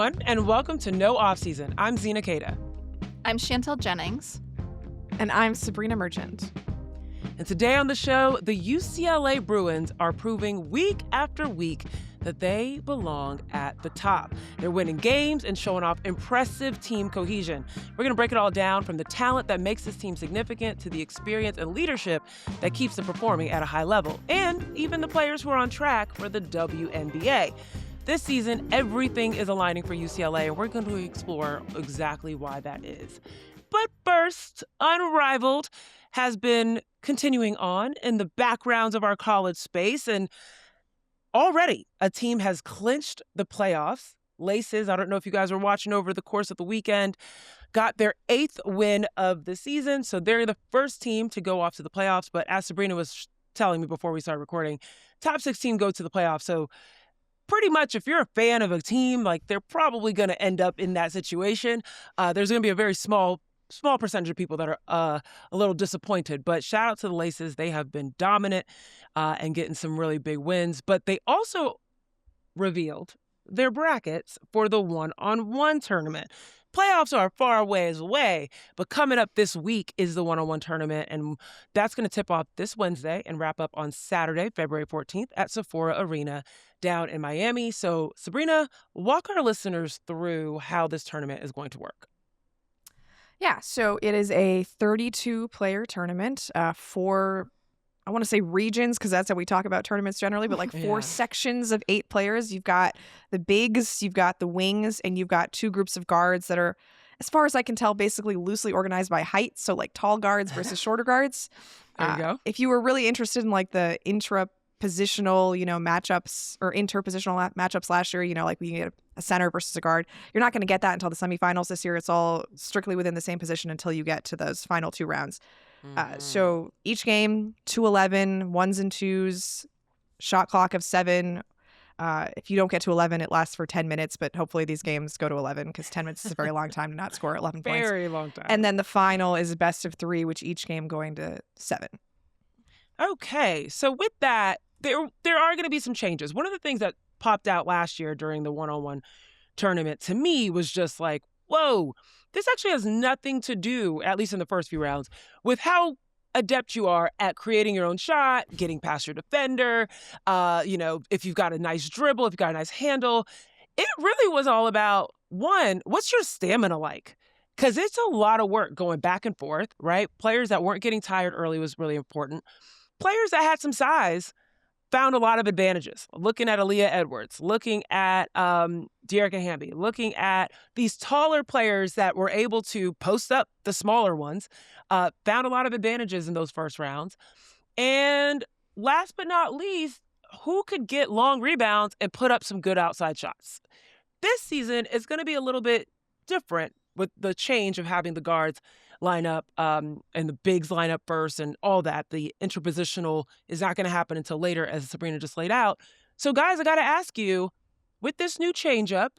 everyone, and welcome to No Offseason. I'm Zena. I'm Chantel Jennings. And I'm Sabreena Merchant. And today on the show, the UCLA Bruins are proving week after week that they belong at the top. They're winning games and showing off impressive team cohesion. We're going to break it all down from the talent that makes this team significant to the experience and leadership that keeps them performing at a high level, and even the players who are on track for the WNBA. This season, everything is aligning for UCLA, and we're going to explore exactly why that is. But first, Unrivaled has been continuing on in the backgrounds of our college space, and already a team has clinched the playoffs. Laces, I don't know if you guys were watching over the course of the weekend, got their 8th win of the season, so they're the first team to go off to the playoffs. But as Sabreena was telling me before we started recording, top 6 team go to the playoffs, so pretty much, if you're a fan of a team, like, they're probably going to end up in that situation. There's going to be a very small percentage of people that are a little disappointed. But shout out to the Laces. They have been dominant and getting some really big wins. But they also revealed their brackets for the one-on-one tournament. Playoffs are far away, but coming up this week is the one-on-one tournament, and that's going to tip off this Wednesday and wrap up on Saturday, February 14th at Sephora Arena down in Miami. So, Sabreena, walk our listeners through how this tournament is going to work. Yeah, so it is a 32-player tournament for, I want to say regions, because that's how we talk about tournaments generally, but like 4 sections of 8 players. You've got the bigs, you've got the wings, and you've got 2 groups of guards that are, as far as I can tell, basically loosely organized by height. So like tall guards versus shorter guards. There you go. If you were really interested in like the intra-positional, matchups or interpositional matchups last year, like we get a center versus a guard, you're not going to get that until the semifinals this year. It's all strictly within the same position until you get to those final 2 rounds. So each game, 2-11, 1s and 2s, shot clock of 7. If you don't get to 11, it lasts for 10 minutes, but hopefully these games go to 11 because 10 minutes is a very long time to not score 11 points. Very long time. And then the final is a best of 3, which each game going to 7. Okay, so with that, there are going to be some changes. One of the things that popped out last year during the one-on-one tournament to me was just like, whoa, this actually has nothing to do, at least in the first few rounds, with how adept you are at creating your own shot, getting past your defender, if you've got a nice dribble, if you've got a nice handle. It really was all about, one, what's your stamina like? Because it's a lot of work going back and forth, right? Players that weren't getting tired early was really important. Players that had some size found a lot of advantages. Looking at Aaliyah Edwards, looking at Dearica Hamby, looking at these taller players that were able to post up the smaller ones, found a lot of advantages in those first rounds. And last but not least, who could get long rebounds and put up some good outside shots? This season is going to be a little bit different with the change of having the guards line up and the bigs line up first and all that. The interpositional is not going to happen until later, as Sabreena just laid out. So, guys, I got to ask you, with this new changeup,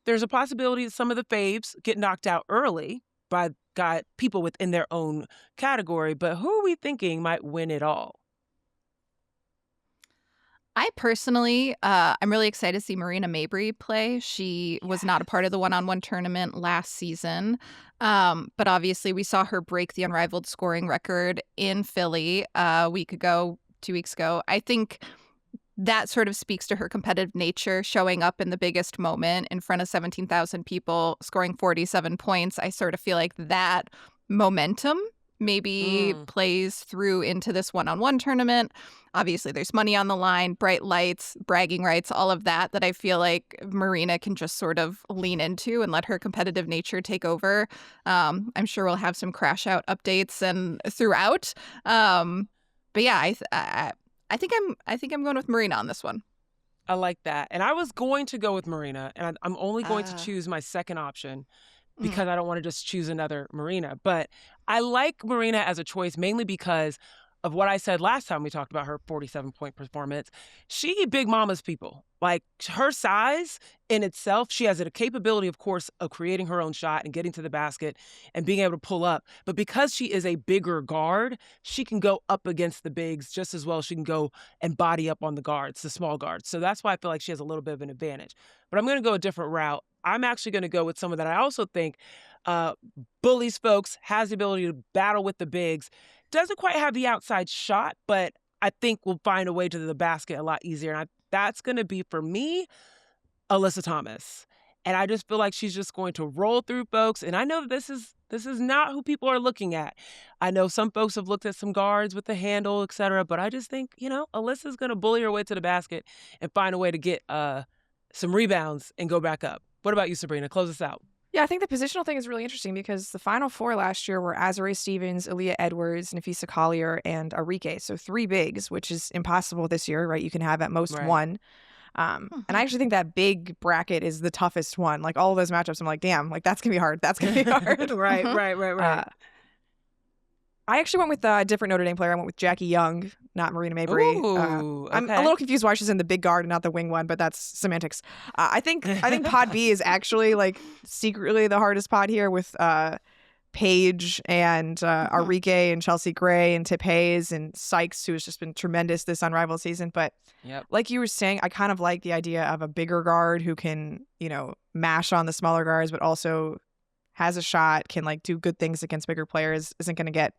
there's a possibility that some of the faves get knocked out early by people within their own category, but who are we thinking might win it all? I personally, I'm really excited to see Marina Mabrey play. She was not a part of the one-on-one tournament last season, but obviously we saw her break the Unrivaled scoring record in Philly a week ago, 2 weeks ago. I think that sort of speaks to her competitive nature, showing up in the biggest moment in front of 17,000 people, scoring 47 points. I sort of feel like that momentum maybe plays through into this one-on-one tournament. Obviously, there's money on the line, bright lights, bragging rights, all of that I feel like Marina can just sort of lean into and let her competitive nature take over. I'm sure we'll have some crash out updates and throughout. But yeah, I think I'm going with Marina on this one. I like that. And I was going to go with Marina, and I'm only going to choose my second option because I don't want to just choose another Marina. But I like Marina as a choice mainly because of what I said last time we talked about her 47-point performance. She big mama's people. Like, her size in itself, she has a capability, of course, of creating her own shot and getting to the basket and being able to pull up. But because she is a bigger guard, she can go up against the bigs just as well as she can go and body up on the guards, the small guards. So that's why I feel like she has a little bit of an advantage. But I'm going to go a different route. I'm actually going to go with someone that I also think bullies folks, has the ability to battle with the bigs, doesn't quite have the outside shot, but I think will find a way to the basket a lot easier. And that's going to be, for me, Alyssa Thomas. And I just feel like she's just going to roll through folks. And I know that this is not who people are looking at. I know some folks have looked at some guards with the handle, et cetera, but I just think, Alyssa's going to bully her way to the basket and find a way to get some rebounds and go back up. What about you, Sabreena? Close us out. Yeah, I think the positional thing is really interesting because the Final Four last year were Azurá Stevens, Aaliyah Edwards, Nafisa Collier, and Arike. So 3 bigs, which is impossible this year, right? You can have at most one. And I actually think that big bracket is the toughest one. Like all of those matchups, I'm like, damn, like that's going to be hard. That's going to be hard. Right. I actually went with a different Notre Dame player. I went with Jackie Young, not Marina Mabrey. Ooh, I'm a little confused why she's in the big guard and not the wing one, but that's semantics. I think pod B is actually like secretly the hardest pod here with Paige and Arike and Chelsea Gray and Tip Hayes and Sykes, who has just been tremendous this Unrivaled season. But like you were saying, I kind of like the idea of a bigger guard who can, mash on the smaller guards, but also has a shot, can like do good things against bigger players, isn't going to get,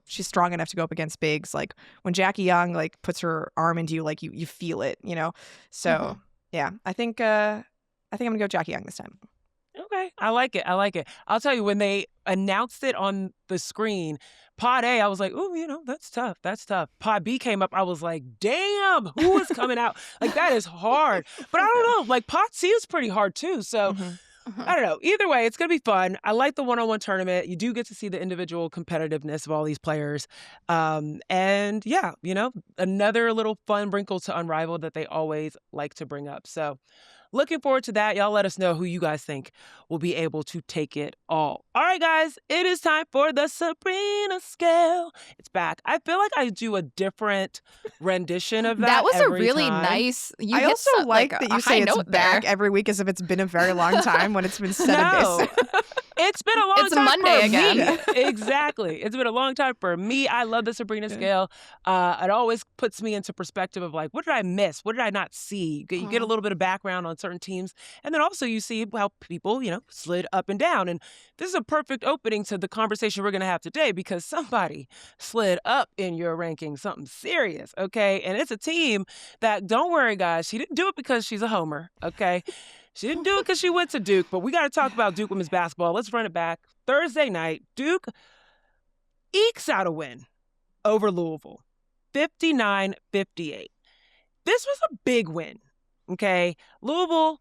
she's strong enough to go up against bigs. Like when Jackie Young like puts her arm into you, like you feel it, So yeah, I think I'm gonna go Jackie Young this time. Okay, I like it. I'll tell you, when they announced it on the screen, Pod A, I was like, oh, that's tough. Pod B came up, I was like, damn, who is coming out? Like, that is hard. But I don't know, like, Pod C is pretty hard too. So I don't know. Either way, it's going to be fun. I like the one-on-one tournament. You do get to see the individual competitiveness of all these players. And yeah, another little fun wrinkle to Unrivaled that they always like to bring up. So looking forward to that. Y'all let us know who you guys think will be able to take it all. All right, guys, it is time for the Sabreena scale. It's back. I feel like I do a different rendition of that. That was every a really time. nice. I also like that you say it's back every week as if it's been a very long time when it's been 7 days. It's been a long time. It's Monday for again. Me. Exactly. It's been a long time for me. I love the Sabreena scale. It always puts me into perspective of like, what did I miss? What did I not see? You get a little bit of background on certain teams. And then also you see how people, slid up and down. And this is a perfect opening to the conversation we're going to have today because somebody slid up in your ranking, something serious, okay? And it's a team that, don't worry, guys, she didn't do it because she's a homer, okay? She didn't do it because she went to Duke, but we got to talk about Duke women's basketball. Let's run it back. Thursday night, Duke ekes out a win over Louisville, 59-58. This was a big win, okay? Louisville,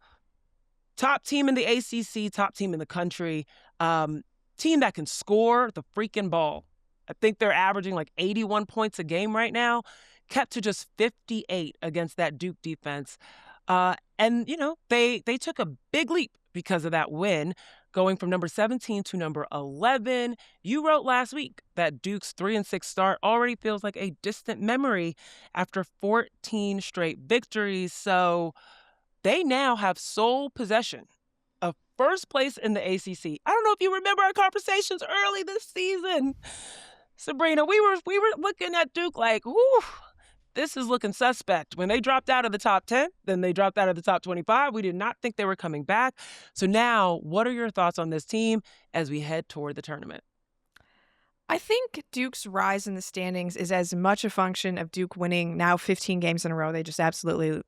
top team in the ACC, top team in the country, team that can score the freaking ball. I think they're averaging like 81 points a game right now, kept to just 58 against that Duke defense. And, they took a big leap because of that win, going from number 17 to number 11. You wrote last week that Duke's 3-6 start already feels like a distant memory after 14 straight victories. So they now have sole possession of first place in the ACC. I don't know if you remember our conversations early this season. Sabreena, we were looking at Duke like, whew, this is looking suspect. When they dropped out of the top 10, then they dropped out of the top 25. We did not think they were coming back. So now, what are your thoughts on this team as we head toward the tournament? I think Duke's rise in the standings is as much a function of Duke winning now 15 games in a row. They just absolutely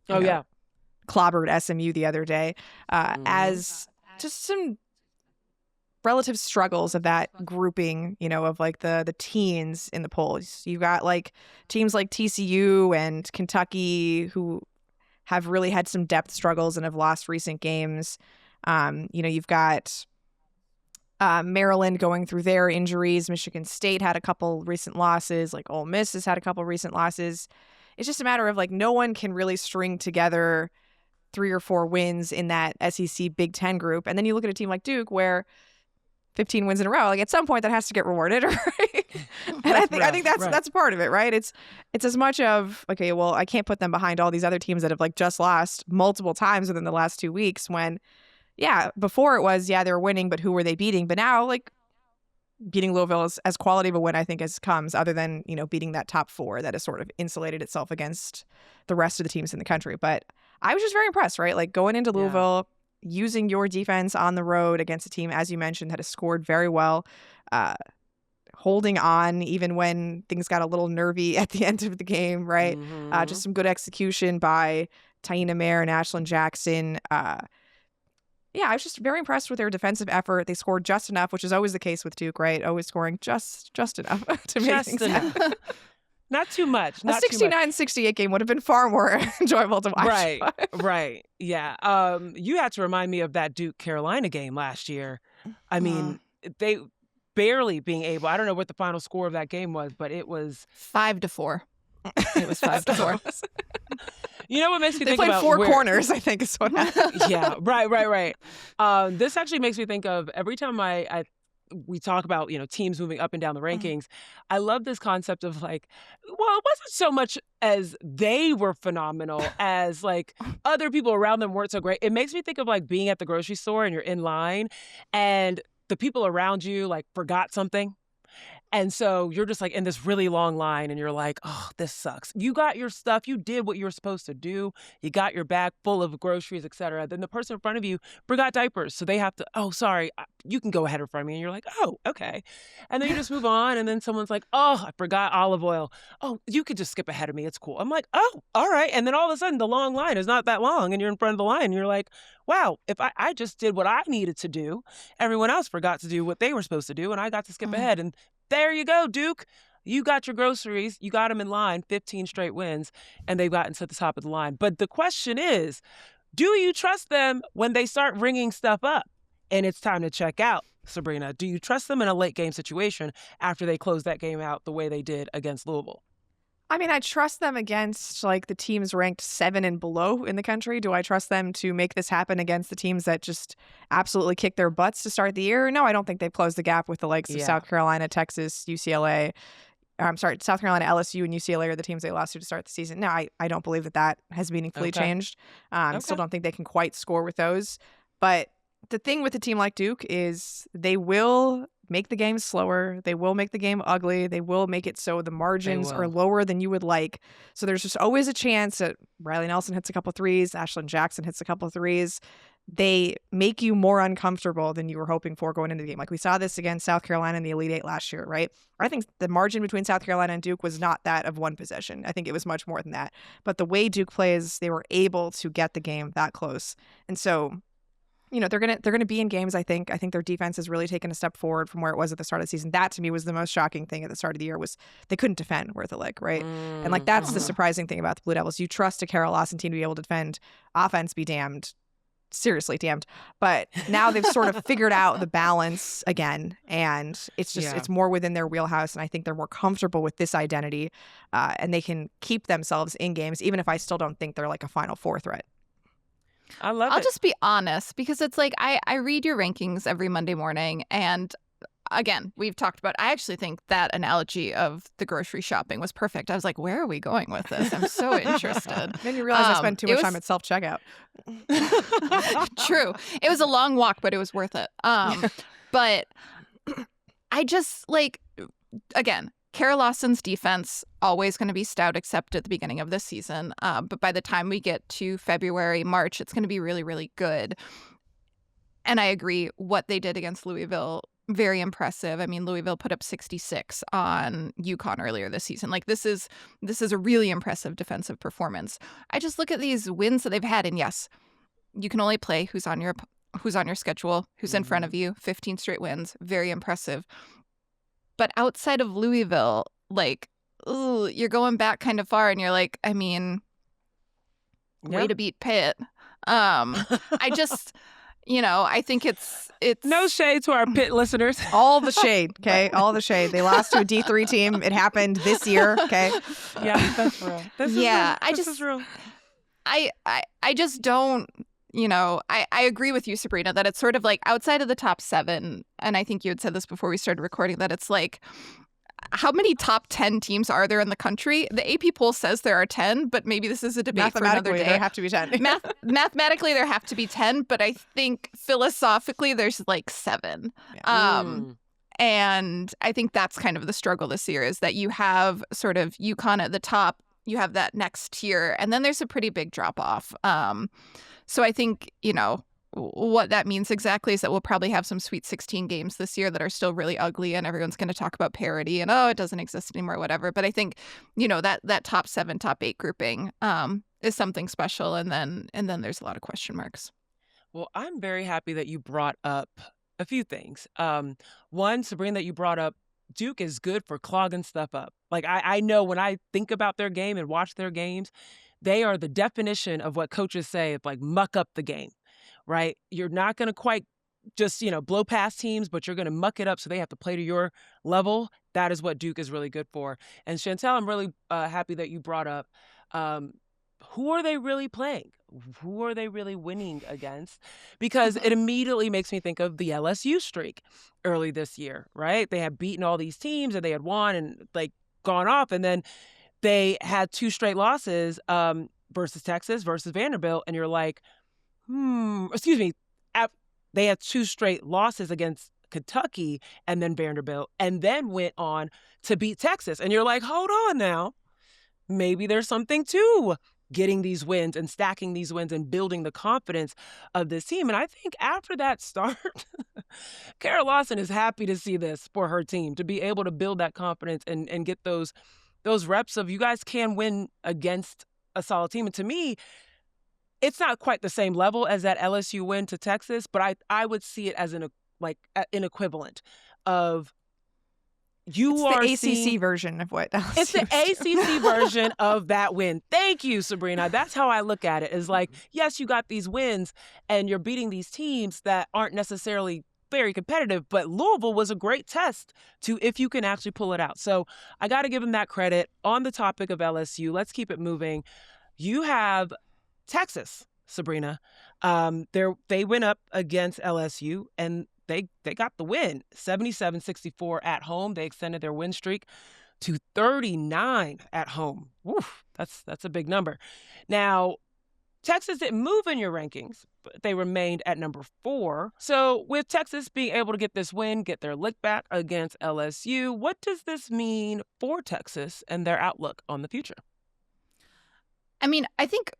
clobbered SMU the other day, as just some relative struggles of that grouping, of like the teens in the polls. You've got like teams like TCU and Kentucky who have really had some depth struggles and have lost recent games. You've got Maryland going through their injuries. Michigan State had a couple recent losses. Like Ole Miss has had a couple recent losses. It's just a matter of like no one can really string together 3 or 4 wins in that SEC Big Ten group. And then you look at a team like Duke where 15 wins in a row, like at some point that has to get rewarded, right? And I think that's part of it, right? It's as much of, okay, well, I can't put them behind all these other teams that have like just lost multiple times within the last 2 weeks when, before it was, they're winning, but who were they beating? But now, like, beating Louisville is as quality of a win, I think, as comes, other than, beating that top 4 that has sort of insulated itself against the rest of the teams in the country. But I was just very impressed, right? Like going into Louisville, using your defense on the road against a team, as you mentioned, that has scored very well, holding on even when things got a little nervy at the end of the game, right? Mm-hmm. Just some good execution by Taina Mayer and Ashlyn Jackson. Yeah, I was just very impressed with their defensive effort. They scored just enough, which is always the case with Duke, right? Always scoring just enough to make Just things enough. happen. Not too much. A Not too much. 69-68 game would have been far more enjoyable to watch. Right, right. Yeah. You had to remind me of that Duke Carolina game last year. I mean, they barely being able, I don't know what the final score of that game was, but it was 5-4. It was 5-4. You know what makes me They think played about four where- corners, I think is what happened. Yeah, right. This actually makes me think of every time we talk about, teams moving up and down the rankings. I love this concept of like, well, it wasn't so much as they were phenomenal as like other people around them weren't so great. It makes me think of like being at the grocery store and you're in line and the people around you like forgot something. And so you're just like in this really long line and you're like, oh, this sucks. You got your stuff. You did what you were supposed to do. You got your bag full of groceries, et cetera. Then the person in front of you forgot diapers. So they have to, oh, sorry, you can go ahead in front of me. And you're like, oh, okay. And then you just move on. And then someone's like, oh, I forgot olive oil. Oh, you could just skip ahead of me. It's cool. I'm like, oh, all right. And then all of a sudden the long line is not that long and you're in front of the line. And you're like, wow, if I just did what I needed to do, everyone else forgot to do what they were supposed to do. And I got to skip ahead. And there you go, Duke. You got your groceries. You got them in line, 15 straight wins, and they've gotten to the top of the line. But the question is, do you trust them when they start ringing stuff up and it's time to check out, Sabreena? Do you trust them in a late game situation after they close that game out the way they did against Louisville? I mean, I trust them against like the teams ranked 7 and below in the country. Do I trust them to make this happen against the teams that just absolutely kick their butts to start the year? No, I don't think they've closed the gap with the likes of South Carolina, Texas, UCLA. I'm sorry, South Carolina, LSU, and UCLA are the teams they lost to start the season. No, I don't believe that has meaningfully changed. Still don't think they can quite score with those. But the thing with a team like Duke is they will make the game slower. They will make the game ugly. They will make it so the margins are lower than you would like. So there's just always a chance that Riley Nelson hits a couple threes, Ashlyn Jackson hits a couple threes. They make you more uncomfortable than you were hoping for going into the game. Like we saw this against South Carolina in the Elite Eight last year, right? I think the margin between South Carolina and Duke was not that of one possession. I think it was much more than that. But the way Duke plays, they were able to get the game that close. And so they're gonna be in games. I think their defense has really taken a step forward from where it was at the start of the season. That to me was the most shocking thing at the start of the year was they couldn't defend worth a lick, right? And like that's the surprising thing about the Blue Devils. You trust a Carol Lawson team to be able to defend. Offense be damned, seriously damned. But now they've sort of figured out the balance again, and it's just it's more within their wheelhouse. And I think they're more comfortable with this identity, and they can keep themselves in games, even if I still don't think they're like a Final Four threat. I love it. I'll just be honest because it's like I read your rankings every Monday morning and again, we've talked about I actually think that analogy of the grocery shopping was perfect. I was like, where are we going with this? I'm so interested. Then you realize I spent too much time at self-checkout. True. It was a long walk, but it was worth it. But I just like, again, Kara Lawson's defense always going to be stout except at the beginning of this season. But by the time we get to February, March, it's going to be really, really good. And I agree what they did against Louisville, very impressive. I mean, Louisville put up 66 on UConn earlier this season. Like this is a really impressive defensive performance. I just look at these wins that they've had and yes, you can only play who's on your schedule, who's in front of you, 15 straight wins, very impressive. But outside of Louisville, like, ooh, you're going back kind of far and you're like, I mean, way to beat Pitt. I just, I think it's no shade to our Pitt listeners. All the shade, okay? All the shade. They lost to a D3 team. It happened this year, okay? Yeah, that's real. This is real. I just don't, I agree with you, Sabreena, that it's sort of like outside of the top 7, and I think you had said this before we started recording, that it's like, how many top 10 teams are there in the country? The AP poll says there are 10, but maybe this is a debate for another day. There have to be 10. Mathematically, there have to be 10, but I think philosophically, there's like 7. Yeah. And I think that's kind of the struggle this year is that you have sort of UConn at the top, you have that next tier, and then there's a pretty big drop off. So I think, what that means exactly is that we'll probably have some Sweet 16 games this year that are still really ugly, and everyone's going to talk about parity and, oh, it doesn't exist anymore, whatever. But I think, that top 7, top 8 grouping is something special. And then there's a lot of question marks. Well, I'm very happy that you brought up a few things. One, Sabreena, that you brought up, Duke is good for clogging stuff up. Like, I know when I think about their game and watch their games, they are the definition of what coaches say of like muck up the game, right? You're not going to quite just, blow past teams, but you're going to muck it up so they have to play to your level. That is what Duke is really good for. And Chantel, I'm really happy that you brought up who are they really playing? Who are they really winning against? Because it immediately makes me think of the LSU streak early this year, right? They had beaten all these teams and they had won and like gone off. And then they had 2 straight losses versus Texas, versus Vanderbilt. And you're like, excuse me. They had 2 straight losses against Kentucky and then Vanderbilt, and then went on to beat Texas. And you're like, hold on now. Maybe there's something to getting these wins and stacking these wins and building the confidence of this team. And I think after that start, Kara Lawson is happy to see this for her team, to be able to build that confidence and get those reps of you guys can win against a solid team. And to me, it's not quite the same level as that LSU win to Texas, but I would see it as an equivalent of It's the ACC version of what LSU It's the ACC version of that win. Thank you, Sabreena. That's how I look at it. Is like, yes, you got these wins and you're beating these teams that aren't necessarily very competitive, but Louisville was a great test to if you can actually pull it out. So I got to give them that credit. On the topic of LSU, let's keep it moving. You have Texas, Sabreena. They went up against LSU and they got the win, 77-64 at home. They extended their win streak to 39 at home. Woof, that's a big number. Now, Texas didn't move in your rankings, but they remained at number 4. So with Texas being able to get this win, get their lick back against LSU, what does this mean for Texas and their outlook on the future? I mean, I think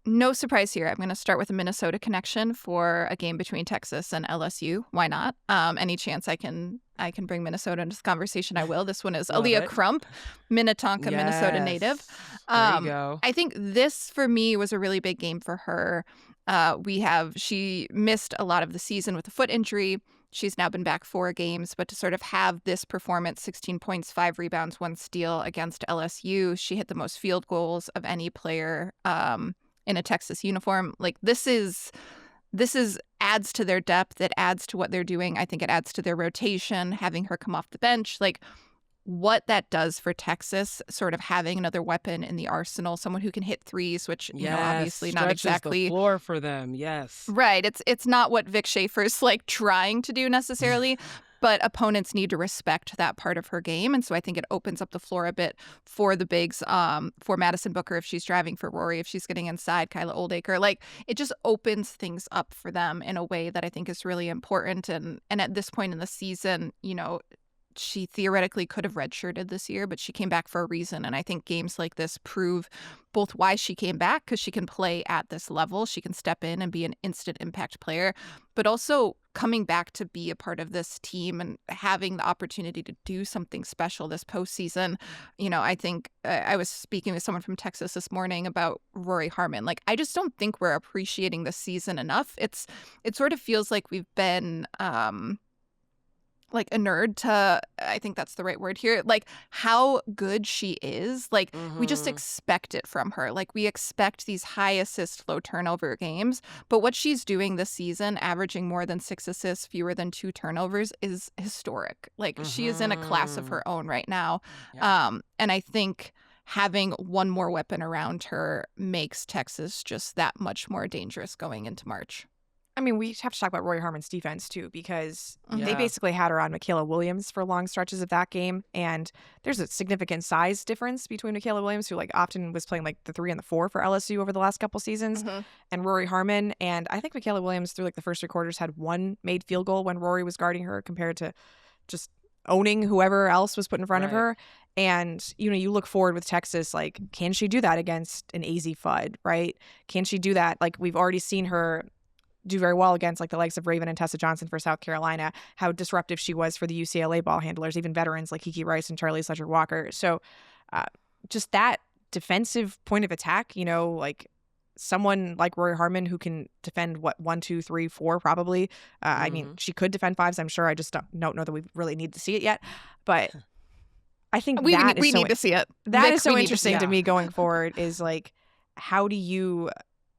no surprise here. I'm going to start with a Minnesota connection for a game between Texas and LSU. Why not? Any chance I can bring Minnesota into this conversation, I will. This one is Aaliyah Crump, Minnetonka, yes. Minnesota native. There you go. I think this, for me, was a really big game for her. She missed a lot of the season with a foot injury. She's now been back 4 games, but to sort of have this performance, 16 points, 5 rebounds, 1 steal against LSU, she hit the most field goals of any player in a Texas uniform. Like, this is adds to their depth. It adds to what they're doing. I think it adds to their rotation, having her come off the bench. Like, what that does for Texas, sort of having another weapon in the arsenal, someone who can hit threes, which, obviously not exactly the floor for them. Yes. Right. It's not what Vic Schaefer's like trying to do necessarily. But opponents need to respect that part of her game. And so I think it opens up the floor a bit for the bigs, for Madison Booker if she's driving, for Rory if she's getting inside, Kyla Oldacre. Like, it just opens things up for them in a way that I think is really important. And at this point in the season, she theoretically could have redshirted this year, but she came back for a reason. And I think games like this prove both why she came back, because she can play at this level. She can step in and be an instant impact player, but also coming back to be a part of this team and having the opportunity to do something special this postseason. I think I was speaking with someone from Texas this morning about Rory Harmon. Like, I just don't think we're appreciating this season enough. It sort of feels like we've been like inured to, I think that's the right word here, like how good she is. Like, we just expect it from her. Like, we expect these high assist, low turnover games. But what she's doing this season, averaging more than 6 assists, fewer than 2 turnovers, is historic. Like, she is in a class of her own right now. Yeah. And I think having one more weapon around her makes Texas just that much more dangerous going into March. I mean, we have to talk about Rory Harmon's defense, too, because they basically had her on Michaela Williams for long stretches of that game. And there's a significant size difference between Michaela Williams, who often was playing the 3 and the 4 for LSU over the last couple seasons, and Rory Harmon. And I think Michaela Williams, through the first 3 quarters, had 1 made field goal when Rory was guarding her, compared to just owning whoever else was put in front of her. And, you look forward with Texas, can she do that against an AZ Fudd, right? Can she do that? We've already seen her do very well against like the likes of Raven and Tessa Johnson for South Carolina, how disruptive she was for the UCLA ball handlers, even veterans like Kiki Rice and Charlie Sledger-Walker. So just that defensive point of attack, like someone like Rory Harmon who can defend 1, 2, 3, 4 probably. I mean, she could defend 5s, I'm sure. I just don't know that we really need to see it yet. But I think we need to see it. That is so interesting to me going forward is like, how do you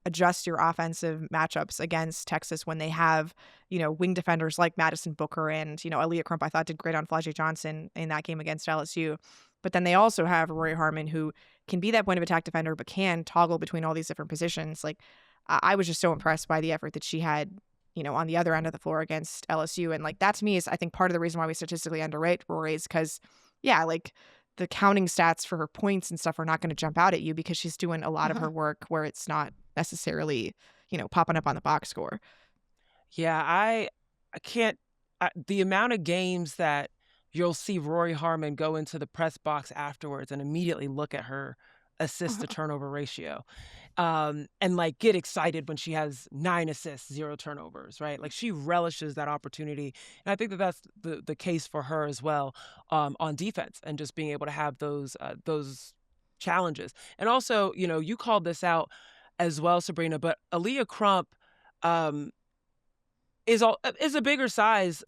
adjust your offensive matchups against Texas when they have, wing defenders like Madison Booker and, Aaliyah Crump, I thought did great on Flau'jae Johnson in that game against LSU. But then they also have Rory Harmon who can be that point of attack defender, but can toggle between all these different positions. Like, I was just so impressed by the effort that she had, on the other end of the floor against LSU. And like, that to me is, I think, part of the reason why we statistically underrate Rory is because, like the counting stats for her points and stuff are not going to jump out at you because she's doing a lot of her work where it's not necessarily, popping up on the box score. Yeah, I can't. The amount of games that you'll see Rory Harmon go into the press box afterwards and immediately look at her assist to turnover ratio, and like get excited when she has 9 assists, 0 turnovers, right? Like she relishes that opportunity, and I think that that's the case for her as well, on defense, and just being able to have those challenges. And also, you called this out as well, Sabreena, but Aaliyah Crump is a bigger size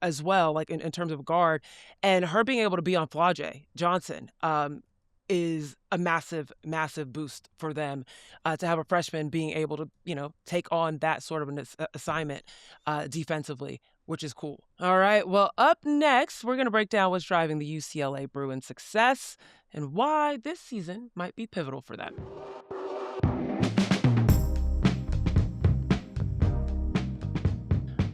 as well, like in terms of guard, and her being able to be on Flau'jae Johnson is a massive boost for them, to have a freshman being able to take on that sort of an assignment defensively, which is cool. All right, well, up next we're going to break down what's driving the UCLA Bruins' success and why this season might be pivotal for them.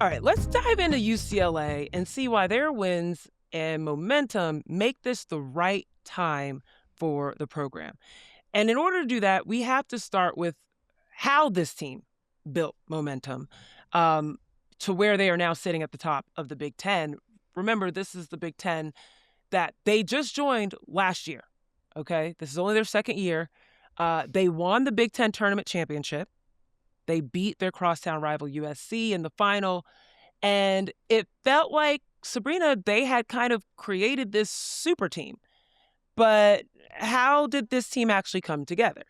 All right, let's dive into UCLA and see why their wins and momentum make this the right time for the program. And in order to do that, we have to start with how this team built momentum to where they are now sitting at the top of the Big Ten. Remember, this is the Big Ten that they just joined last year, okay? This is only their second year. They won the Big Ten tournament championship. They beat their crosstown rival USC in the final, and it felt like, Sabreena, they had kind of created this super team. But how did this team actually come together?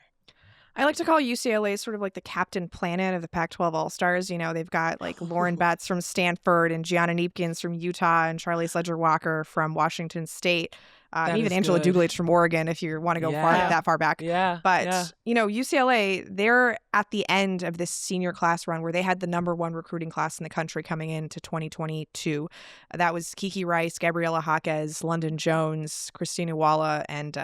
I like to call UCLA sort of like the Captain Planet of the Pac-12 All-Stars. They've got like Lauren Betts from Stanford and Gianna Neepkins from Utah and Charlie Sledger-Walker from Washington State. And even Angela Duglich from Oregon, if you want to go that far back. But UCLA, they're at the end of this senior class run where they had the #1 recruiting class in the country coming into 2022. That was Kiki Rice, Gabriela Jaquez, London Jones, Christina Walla, and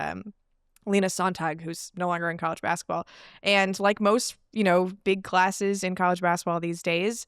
Lena Sontag, who's no longer in college basketball. And like most, big classes in college basketball these days,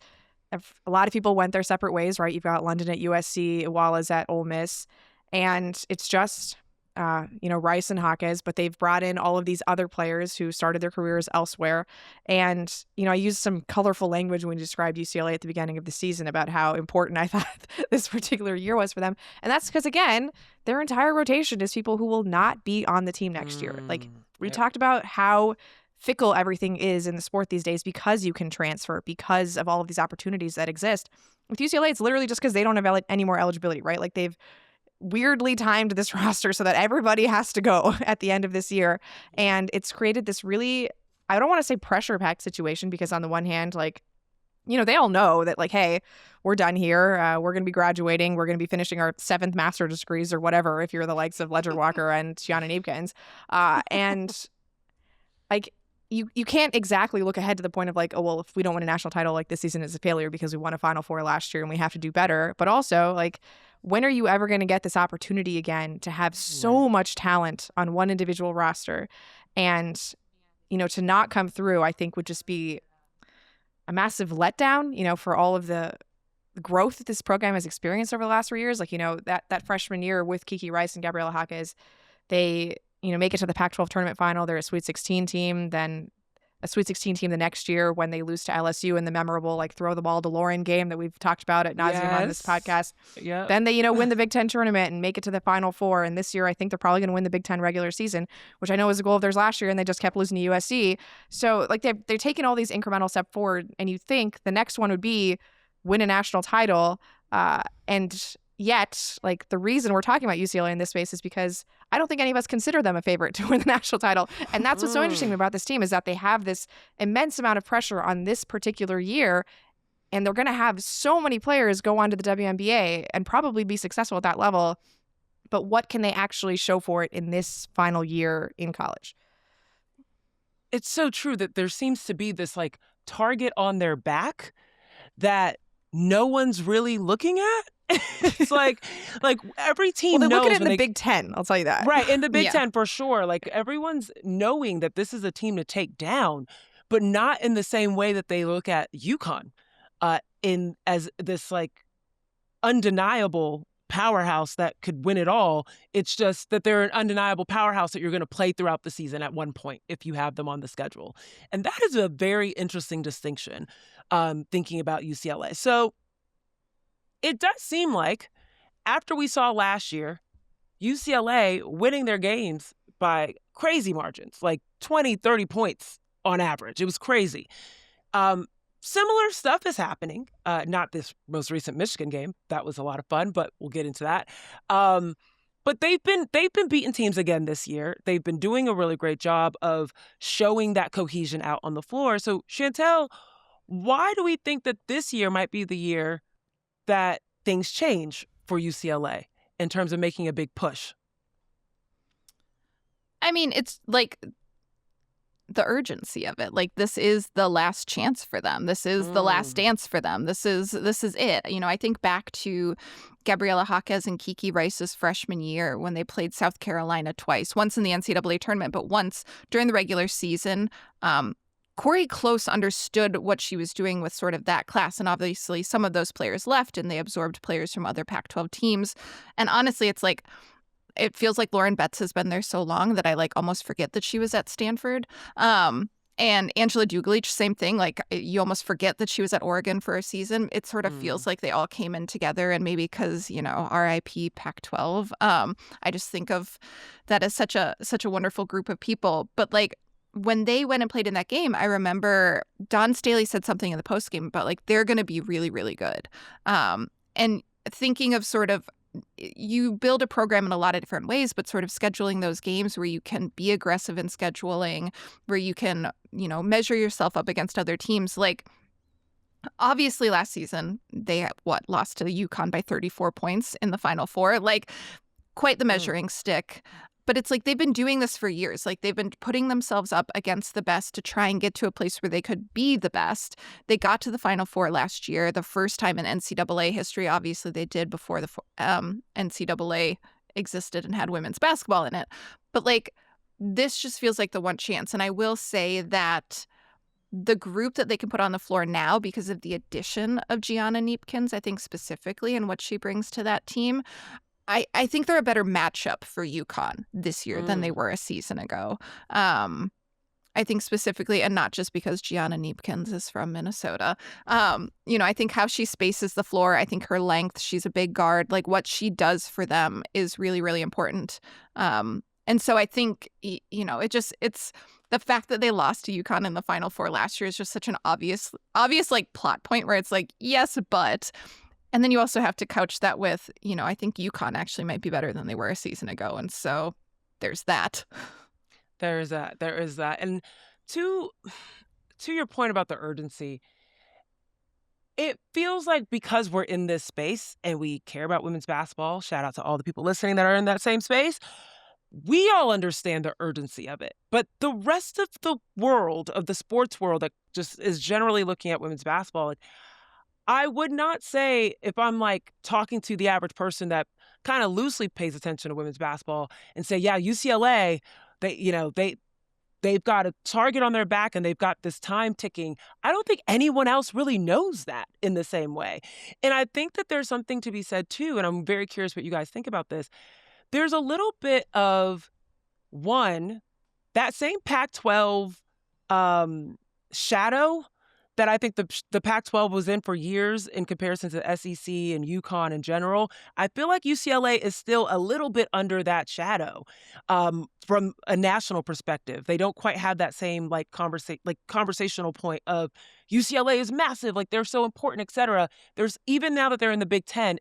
a lot of people went their separate ways, right? You've got London at USC, Walla's at Ole Miss. And it's just, Rice and Jaquez, but they've brought in all of these other players who started their careers elsewhere. And, I used some colorful language when we described UCLA at the beginning of the season about how important I thought this particular year was for them. And that's because, again, their entire rotation is people who will not be on the team next year. Like, we talked about how fickle everything is in the sport these days because you can transfer, because of all of these opportunities that exist. With UCLA, it's literally just because they don't have any more eligibility, right? Like, they've weirdly timed this roster so that everybody has to go at the end of this year. And it's created this really, I don't want to say pressure-packed situation because on the one hand, like, they all know that like, hey, we're done here. We're going to be graduating. We're going to be finishing our 7th master's degrees or whatever if you're the likes of Ledger Walker and Gianna Neepkins. And like, you can't exactly look ahead to the point of like, oh, well, if we don't win a national title, like this season is a failure because we won a Final Four last year and we have to do better. But also, like, when are you ever going to get this opportunity again to have so much talent on one individual roster? And, to not come through, I think would just be a massive letdown, for all of the growth that this program has experienced over the last 3 years. Like, that freshman year with Kiki Rice and Gabriela Jaquez, they, make it to the Pac-12 tournament final. They're a Sweet 16 team. Then a Sweet 16 team the next year when they lose to LSU in the memorable like throw the ball to Lauren game that we've talked about at nauseam on this podcast. Yeah. Then they, win the Big Ten tournament and make it to the Final Four. And this year, I think they're probably going to win the Big Ten regular season, which I know was a goal of theirs last year, and they just kept losing to USC. So like they're taking all these incremental steps forward, and you think the next one would be win a national title, and yet, like, the reason we're talking about UCLA in this space is because I don't think any of us consider them a favorite to win the national title. And that's what's so interesting about this team is that they have this immense amount of pressure on this particular year, and they're going to have so many players go on to the WNBA and probably be successful at that level. But what can they actually show for it in this final year in college? It's so true that there seems to be this like target on their back that no one's really looking at. It's like every team well, they knows look at it in when the Big Ten, I'll tell you that. Right, in the Big Yeah. Ten for sure. Like everyone's knowing that this is a team to take down, but not in the same way that they look at UConn in as this like undeniable powerhouse that could win it all. It's just that they're an undeniable powerhouse that you're going to play throughout the season at one point if you have them on the schedule. And that is a very interesting distinction thinking about UCLA. So it does seem like after we saw last year, UCLA winning their games by crazy margins, like 20, 30 points on average. It was crazy. Similar stuff is happening. Not this most recent Michigan game. That was a lot of fun, but we'll get into that. But they've been beating teams again this year. They've been doing a really great job of showing that cohesion out on the floor. So, Chantel, why do we think that this year might be the year that things change for UCLA in terms of making a big push? I mean, it's like the urgency of it. Like, this is the last chance for them. This is the last dance for them. This is it. I think back to Gabriela Jaquez and Kiki Rice's freshman year when they played South Carolina twice, once in the NCAA tournament, but once during the regular season. Corey Close understood what she was doing with sort of that class. And obviously some of those players left and they absorbed players from other Pac-12 teams. And honestly, it's like, it feels like Lauren Betts has been there so long that I like almost forget that she was at Stanford. And Angela Dugalich, same thing. Like you almost forget that she was at Oregon for a season. It sort of feels like they all came in together, and maybe because, RIP Pac-12. I just think of that as such a wonderful group of people. But like, when they went and played in that game, I remember Dawn Staley said something in the postgame about like they're going to be really, really good. And thinking of sort of, you build a program in a lot of different ways, but sort of scheduling those games where you can be aggressive in scheduling, where you can, measure yourself up against other teams. Like, obviously last season, they lost to the UConn by 34 points in the Final Four. Like, quite the measuring stick. But it's like they've been doing this for years. Like they've been putting themselves up against the best to try and get to a place where they could be the best. They got to the Final Four last year, the first time in NCAA history. Obviously, they did before the NCAA existed and had women's basketball in it. But like this just feels like the one chance. And I will say that the group that they can put on the floor now because of the addition of Gianna Kneepkens, I think specifically, and what she brings to that team, I think they're a better matchup for UConn this year than they were a season ago. I think specifically, and not just because Gianna Kneepkens is from Minnesota. I think how she spaces the floor, I think her length, she's a big guard. Like what she does for them is really, really important. And so I think, it's the fact that they lost to UConn in the Final Four last year is just such an obvious like plot point where it's like, yes, but. And then you also have to couch that with, I think UConn actually might be better than they were a season ago. And so there's that. There is that. And to your point about the urgency, it feels like because we're in this space and we care about women's basketball, shout out to all the people listening that are in that same space, we all understand the urgency of it. But the rest of the world, of the sports world that just is generally looking at women's basketball, like, I would not say, if I'm like talking to the average person that kind of loosely pays attention to women's basketball and say, yeah, UCLA, they've got a target on their back and they've got this time ticking. I don't think anyone else really knows that in the same way. And I think that there's something to be said too, and I'm very curious what you guys think about this. There's a little bit of, one, that same Pac-12 shadow that I think the Pac-12 was in for years in comparison to SEC and UConn in general. I feel like UCLA is still a little bit under that shadow from a national perspective. They don't quite have that same conversational point of UCLA is massive, like they're so important, et cetera. There's even now that they're in the Big Ten,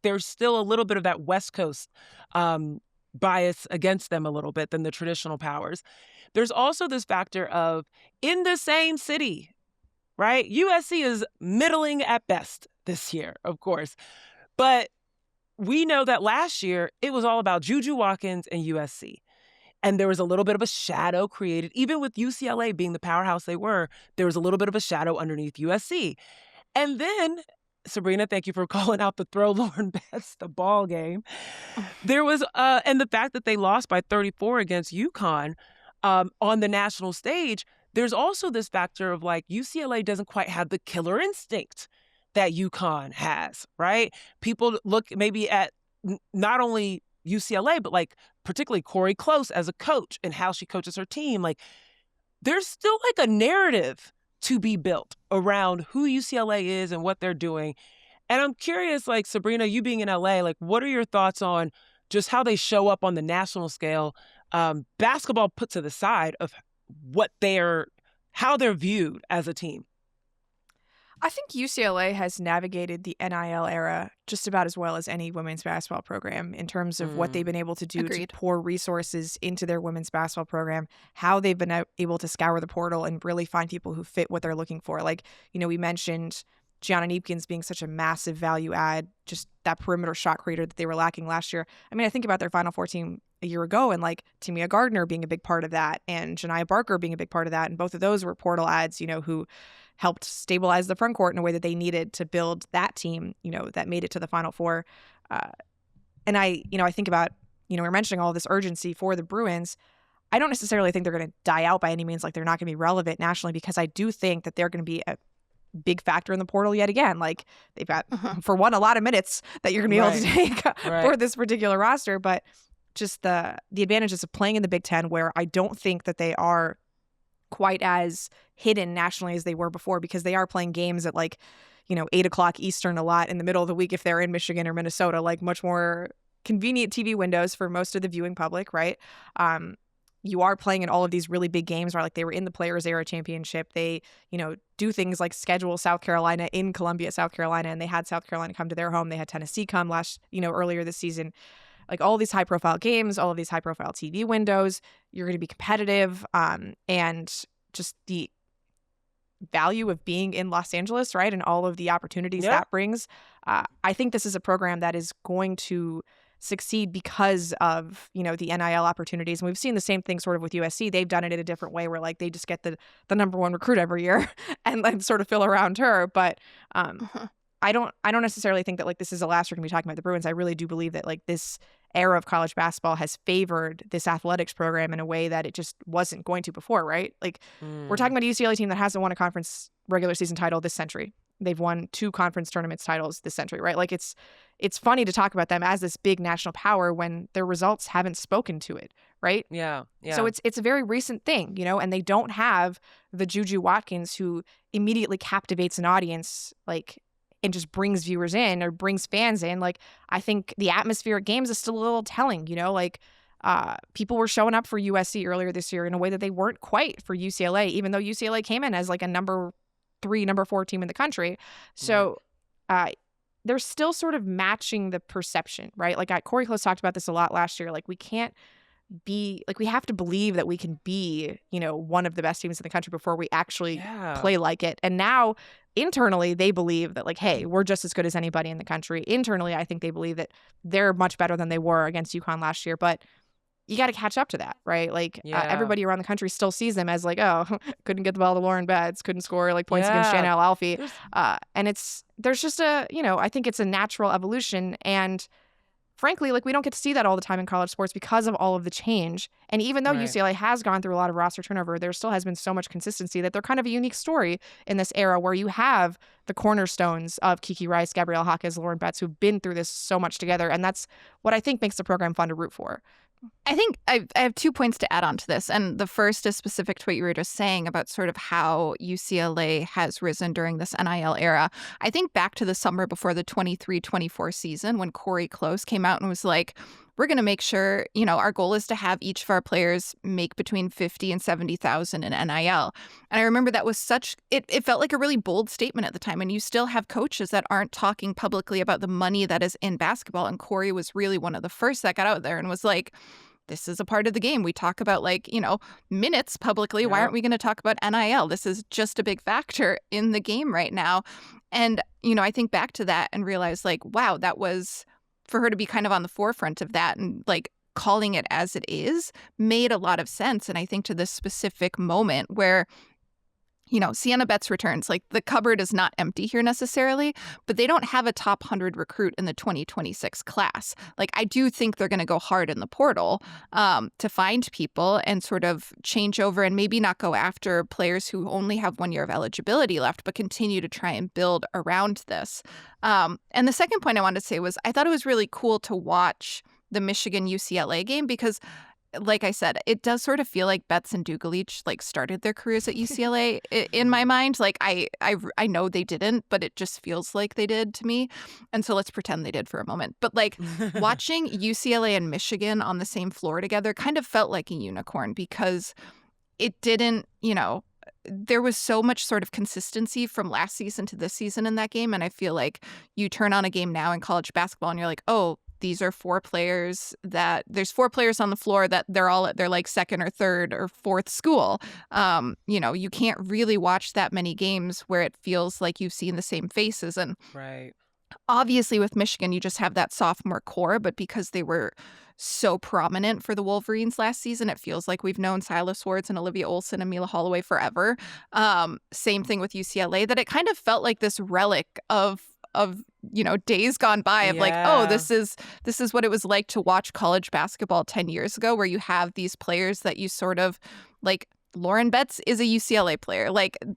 there's still a little bit of that West Coast bias against them a little bit than the traditional powers. There's also this factor of in the same city, right? USC is middling at best this year, of course. But we know that last year, it was all about Juju Watkins and USC. And there was a little bit of a shadow created, even with UCLA being the powerhouse they were, there was a little bit of a shadow underneath USC. And then, Sabreena, thank you for calling out the throw Lauren Betts, the ball game. There was, and the fact that they lost by 34 against UConn on the national stage, there's also this factor of like UCLA doesn't quite have the killer instinct that UConn has, right? People look maybe at not only UCLA, but like particularly Corey Close as a coach and how she coaches her team. Like there's still like a narrative to be built around who UCLA is and what they're doing. And I'm curious, like Sabreena, you being in LA, like what are your thoughts on just how they show up on the national scale, basketball put to the side of how they're viewed as a team? I think UCLA has navigated the NIL era just about as well as any women's basketball program in terms of what they've been able to do Agreed. to pour resources into their women's basketball program, how they've been able to scour the portal and really find people who fit what they're looking for. Like, we mentioned Gianna Neepkins being such a massive value add, just that perimeter shot creator that they were lacking last year. I mean, I think about their Final Four team a year ago and like Timea Gardner being a big part of that and Janiyah Barker being a big part of that. And both of those were portal adds, who helped stabilize the front court in a way that they needed to build that team, that made it to the Final Four. And I think about, we're mentioning all this urgency for the Bruins. I don't necessarily think they're going to die out by any means, like they're not going to be relevant nationally, because I do think that they're going to be a big factor in the portal yet again. Like they've got, for one, a lot of minutes that you're going to be able to take for this particular roster, but just the advantages of playing in the Big Ten, where I don't think that they are quite as hidden nationally as they were before, because they are playing games at 8:00 Eastern a lot in the middle of the week if they're in Michigan or Minnesota, like much more convenient TV windows for most of the viewing public, right? You are playing in all of these really big games, right? Like they were in the Players Era Championship. They, do things like schedule South Carolina in Columbia, South Carolina, and they had South Carolina come to their home. They had Tennessee come earlier this season. Like all these high profile games, all of these high profile TV windows, you're going to be competitive. And just the value of being in Los Angeles, right? And all of the opportunities that brings. I think this is a program that is going to succeed because of, the NIL opportunities. And we've seen the same thing sort of with USC. They've done it in a different way where like they just get the number one recruit every year and then sort of fill around her. But I don't necessarily think that like this is the last we're going to be talking about the Bruins. I really do believe that like this era of college basketball has favored this athletics program in a way that it just wasn't going to before, right? Like we're talking about a UCLA team that hasn't won a conference regular season title this century. They've won 2 conference tournaments titles this century, right? Like it's funny to talk about them as this big national power when their results haven't spoken to it, right? Yeah. So it's a very recent thing, and they don't have the Juju Watkins who immediately captivates an audience, like, and just brings viewers in or brings fans in. Like, I think the atmosphere at games is still a little telling, like people were showing up for USC earlier this year in a way that they weren't quite for UCLA, even though UCLA came in as like a number 3, number 4 team in the country. So they're still sort of matching the perception, right? Like Corey Close talked about this a lot last year. Like we can't be like, we have to believe that we can be, one of the best teams in the country before we actually play like it. And now internally they believe that like, hey, we're just as good as anybody in the country. Internally, I think they believe that they're much better than they were against UConn last year, but you got to catch up to that, right? Like everybody around the country still sees them as like, oh, couldn't get the ball to Lauren Betts, couldn't score like points against Chantel Alfie. And there's just I think it's a natural evolution. And frankly, like we don't get to see that all the time in college sports because of all of the change. And even though UCLA has gone through a lot of roster turnover, there still has been so much consistency that they're kind of a unique story in this era where you have the cornerstones of Kiki Rice, Gabrielle Hawkins, Lauren Betts, who've been through this so much together. And that's what I think makes the program fun to root for. I think I have 2 points to add on to this. And the first is specific to what you were just saying about sort of how UCLA has risen during this NIL era. I think back to the summer before the 23-24 season when Corey Close came out and was like, we're going to make sure, our goal is to have each of our players make between 50 and 70,000 in NIL. And I remember that was it felt like a really bold statement at the time. And you still have coaches that aren't talking publicly about the money that is in basketball. And Corey was really one of the first that got out there and was like, this is a part of the game. We talk about minutes publicly. Why aren't we going to talk about NIL? This is just a big factor in the game right now. And, I think back to that and realize wow, that was for her to be kind of on the forefront of that and calling it as it is made a lot of sense. And I think to this specific moment where Sienna Betts returns. The cupboard is not empty here necessarily, but they don't have a top 100 recruit in the 2026 class. I do think they're going to go hard in the portal to find people and sort of change over and maybe not go after players who only have 1 year of eligibility left, but continue to try and build around this. And the second point I wanted to say was I thought it was really cool to watch the Michigan UCLA game because like I said, it does sort of feel like Betts and Dugalich started their careers at UCLA in my mind. I know they didn't, but it just feels like they did to me. And so let's pretend they did for a moment. But watching UCLA and Michigan on the same floor together kind of felt like a unicorn because it didn't, there was so much sort of consistency from last season to this season in that game. And I feel like you turn on a game now in college basketball and you're like, oh, these are 4 players there's 4 players on the floor that they're all at their second or third or fourth school. You can't really watch that many games where it feels like you've seen the same faces. And right. Obviously with Michigan, you just have that sophomore core, but because they were so prominent for the Wolverines last season, it feels like we've known Silas Swartz and Olivia Olson and Mila Holloway forever. Same thing with UCLA, that it kind of felt like this relic of days gone by of oh, this is what it was like to watch college basketball 10 years ago, where you have these players that you sort of Lauren Betts is a UCLA player.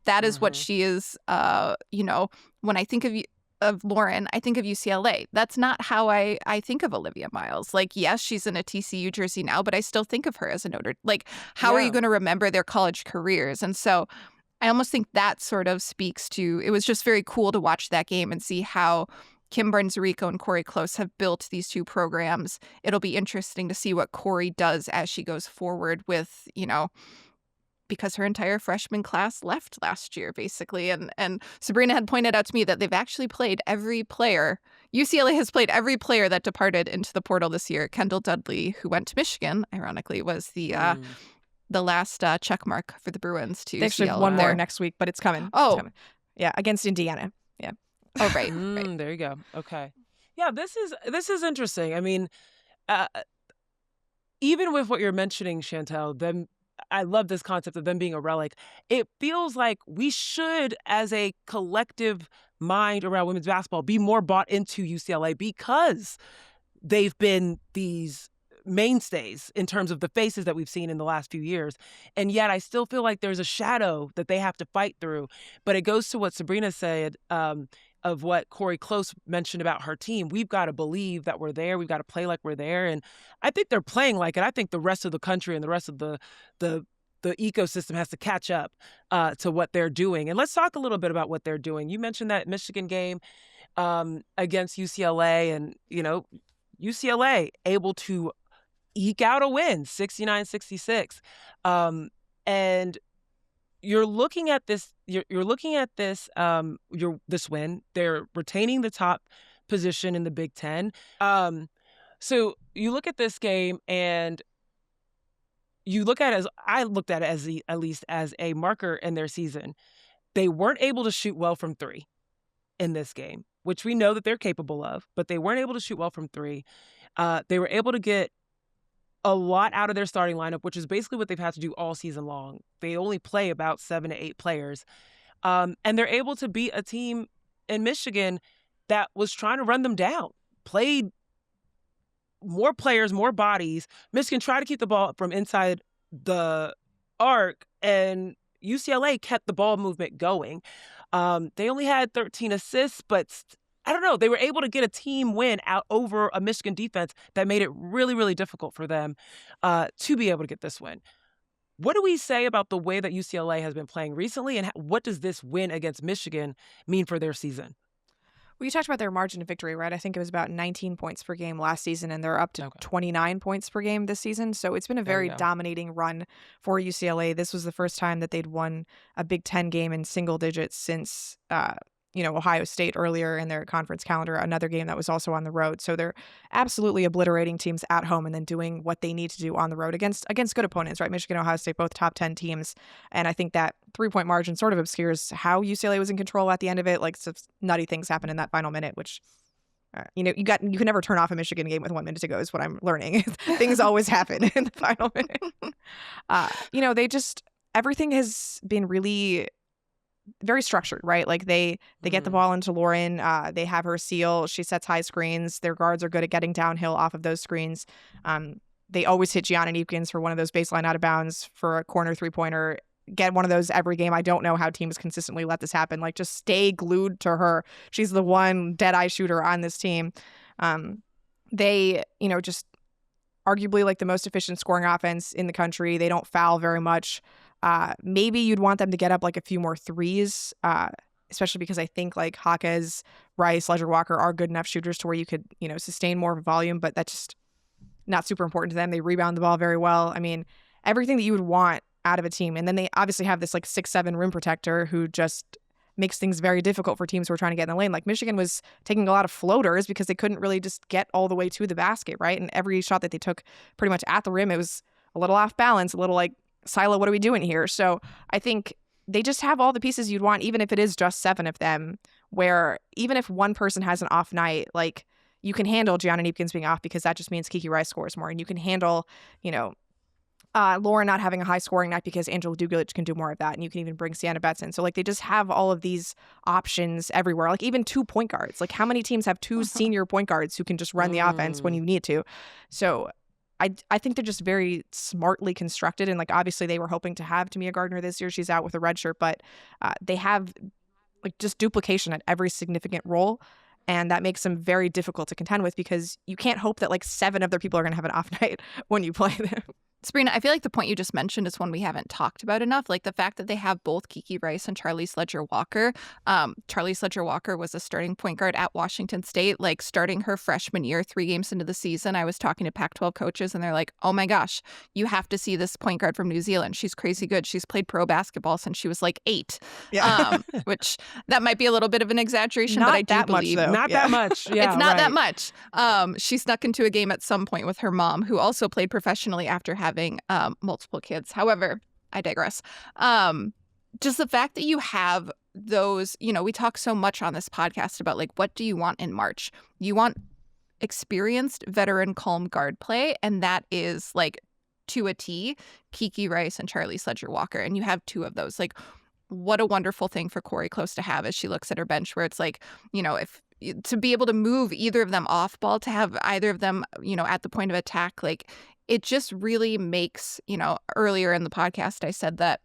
That is what she is. When I think of Lauren, I think of UCLA. That's not how I think of Olivia Miles. Yes, she's in a TCU jersey now, but I still think of her as a Notre. How are you going to remember their college careers? And so I almost think that sort of speaks to, it was just very cool to watch that game and see how Kim Barnes-Rico and Corey Close have built these 2 programs. It'll be interesting to see what Corey does as she goes forward with, because her entire freshman class left last year, basically. And Sabreena had pointed out to me that they've actually played every player. UCLA has played every player that departed into the portal this year. Kendall Dudley, who went to Michigan, ironically, was the last check mark for the Bruins to They actually have one more next week, but it's coming. Oh. It's coming. Yeah, against Indiana. Yeah. Oh, right. Right. There you go. Okay. Yeah, this is interesting. I mean, even with what you're mentioning, Chantel, I love this concept of them being a relic. It feels like we should, as a collective mind around women's basketball, be more bought into UCLA because they've been these mainstays in terms of the faces that we've seen in the last few years. And yet I still feel like there's a shadow that they have to fight through. But it goes to what Sabreena said of what Corey Close mentioned about her team. We've got to believe that we're there. We've got to play like we're there. And I think they're playing like it. I think the rest of the country and the rest of the ecosystem has to catch up to what they're doing. And let's talk a little bit about what they're doing. You mentioned that Michigan game against UCLA, and, UCLA able to eke out a win, 69-66. And you're looking at this. You're looking at this. This win. They're retaining the top position in the Big Ten. So you look at this game, and you look at it as I looked at it as at least as a marker in their season. They weren't able to shoot well from 3 in this game, which we know that they're capable of, but they weren't able to shoot well from 3. They were able to get a lot out of their starting lineup, which is basically what they've had to do all season long. They only play about 7 to 8 players. And they're able to beat a team in Michigan that was trying to run them down, played more players, more bodies. Michigan tried to keep the ball from inside the arc, and UCLA kept the ball movement going. They only had 13 assists, but I don't know, they were able to get a team win out over a Michigan defense that made it really, really difficult for them to be able to get this win. What do we say about the way that UCLA has been playing recently, and what does this win against Michigan mean for their season? Well, you talked about their margin of victory, right? I think it was about 19 points per game last season, and they're up to 29 points per game this season. So it's been a very dominating run for UCLA. This was the first time that they'd won a Big Ten game in single digits since, Ohio State earlier in their conference calendar, another game that was also on the road. So they're absolutely obliterating teams at home and then doing what they need to do on the road against good opponents, right? Michigan, Ohio State, both top 10 teams. And I think that 3-point margin sort of obscures how UCLA was in control at the end of it. Like, some nutty things happened in that final minute, which you can never turn off a Michigan game with 1 minute to go is what I'm learning. Things always happen in the final minute. Everything has been really very structured, right? Like they get the ball into Lauren. They have her seal. She sets high screens. Their guards are good at getting downhill off of those screens. They always hit Gianna Neepkins for one of those baseline out of bounds for a corner 3-pointer. Get one of those every game. I don't know how teams consistently let this happen. Like, just stay glued to her. She's the one dead-eye shooter on this team. They, just arguably like the most efficient scoring offense in the country. They don't foul very much. Maybe you'd want them to get up like a few more threes, especially because I think like Hawkes, Rice, Ledger Walker are good enough shooters to where you could, sustain more of a volume, but that's just not super important to them. They rebound the ball very well. I mean, everything that you would want out of a team. And then they obviously have this like 6'7" rim protector who just makes things very difficult for teams who are trying to get in the lane. Like, Michigan was taking a lot of floaters because they couldn't really just get all the way to the basket, right? And every shot that they took pretty much at the rim, it was a little off balance, a little like, Silo, what are we doing here? So I think they just have all the pieces you'd want, even if it is just 7 of them, where even if one person has an off night, like, you can handle Gianna Neepkins being off because that just means Kiki Rice scores more. And you can handle, Lauren not having a high scoring night because Angela Dugalich can do more of that. And you can even bring Sienna Betts in. So like, they just have all of these options everywhere. Like, even 2 point guards. Like, how many teams have 2 senior point guards who can just run the offense when you need to? So I think they're just very smartly constructed. And like, obviously they were hoping to have Tamia Gardner this year. She's out with a red shirt, but they have like just duplication at every significant role. And that makes them very difficult to contend with because you can't hope that like 7 of their people are going to have an off night when you play them. Sabreena, I feel like the point you just mentioned is one we haven't talked about enough. Like, the fact that they have both Kiki Rice and Charlize Ledger-Walker. Charlize Ledger-Walker was a starting point guard at Washington State, like starting her freshman year, 3 games into the season. I was talking to Pac-12 coaches and they're like, oh my gosh, you have to see this point guard from New Zealand. She's crazy good. She's played pro basketball since she was like 8. Yeah. Which that might be a little bit of an exaggeration, not but I do that believe. Much, though. Not that much. Yeah, it's not that much. She snuck into a game at some point with her mom, who also played professionally after having multiple kids. However, I digress. Just the fact that you have those, we talk so much on this podcast about like, what do you want in March? You want experienced veteran calm guard play, and that is like, to a T, Kiki Rice and Charlize Ledger-Walker, and you have 2 of those. Like, what a wonderful thing for Corey Close to have as she looks at her bench, where it's like, if to be able to move either of them off ball, to have either of them, at the point of attack, like, it just really makes, earlier in the podcast, I said that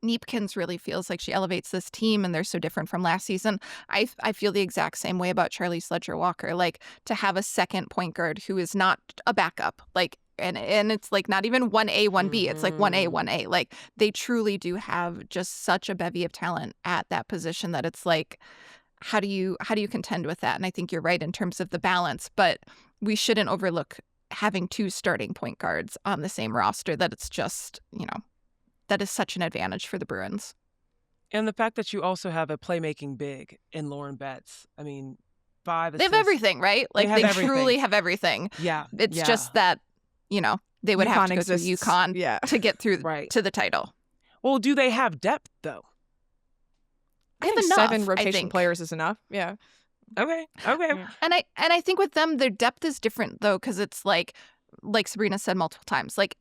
Neepkins really feels like she elevates this team and they're so different from last season. I feel the exact same way about Charlize Ledger-Walker. Like, to have a second point guard who is not a backup, like, and it's like not even 1A, 1B. It's like 1A, 1A. Like, they truly do have just such a bevy of talent at that position that it's like, how do you contend with that? And I think you're right in terms of the balance, but we shouldn't overlook having 2 starting point guards on the same roster. That it's just, that is such an advantage for the Bruins. And the fact that you also have a playmaking big in Lauren Betts. I mean, 5 They have everything, right? Like, they truly have everything. Yeah. It's just that, they would have to go through UConn to get through to the title. Well, do they have depth, though? I think enough, 7 rotation players is enough. Yeah. Okay. Yeah. And I think with them, their depth is different, though, because it's like Sabreena said multiple times, like,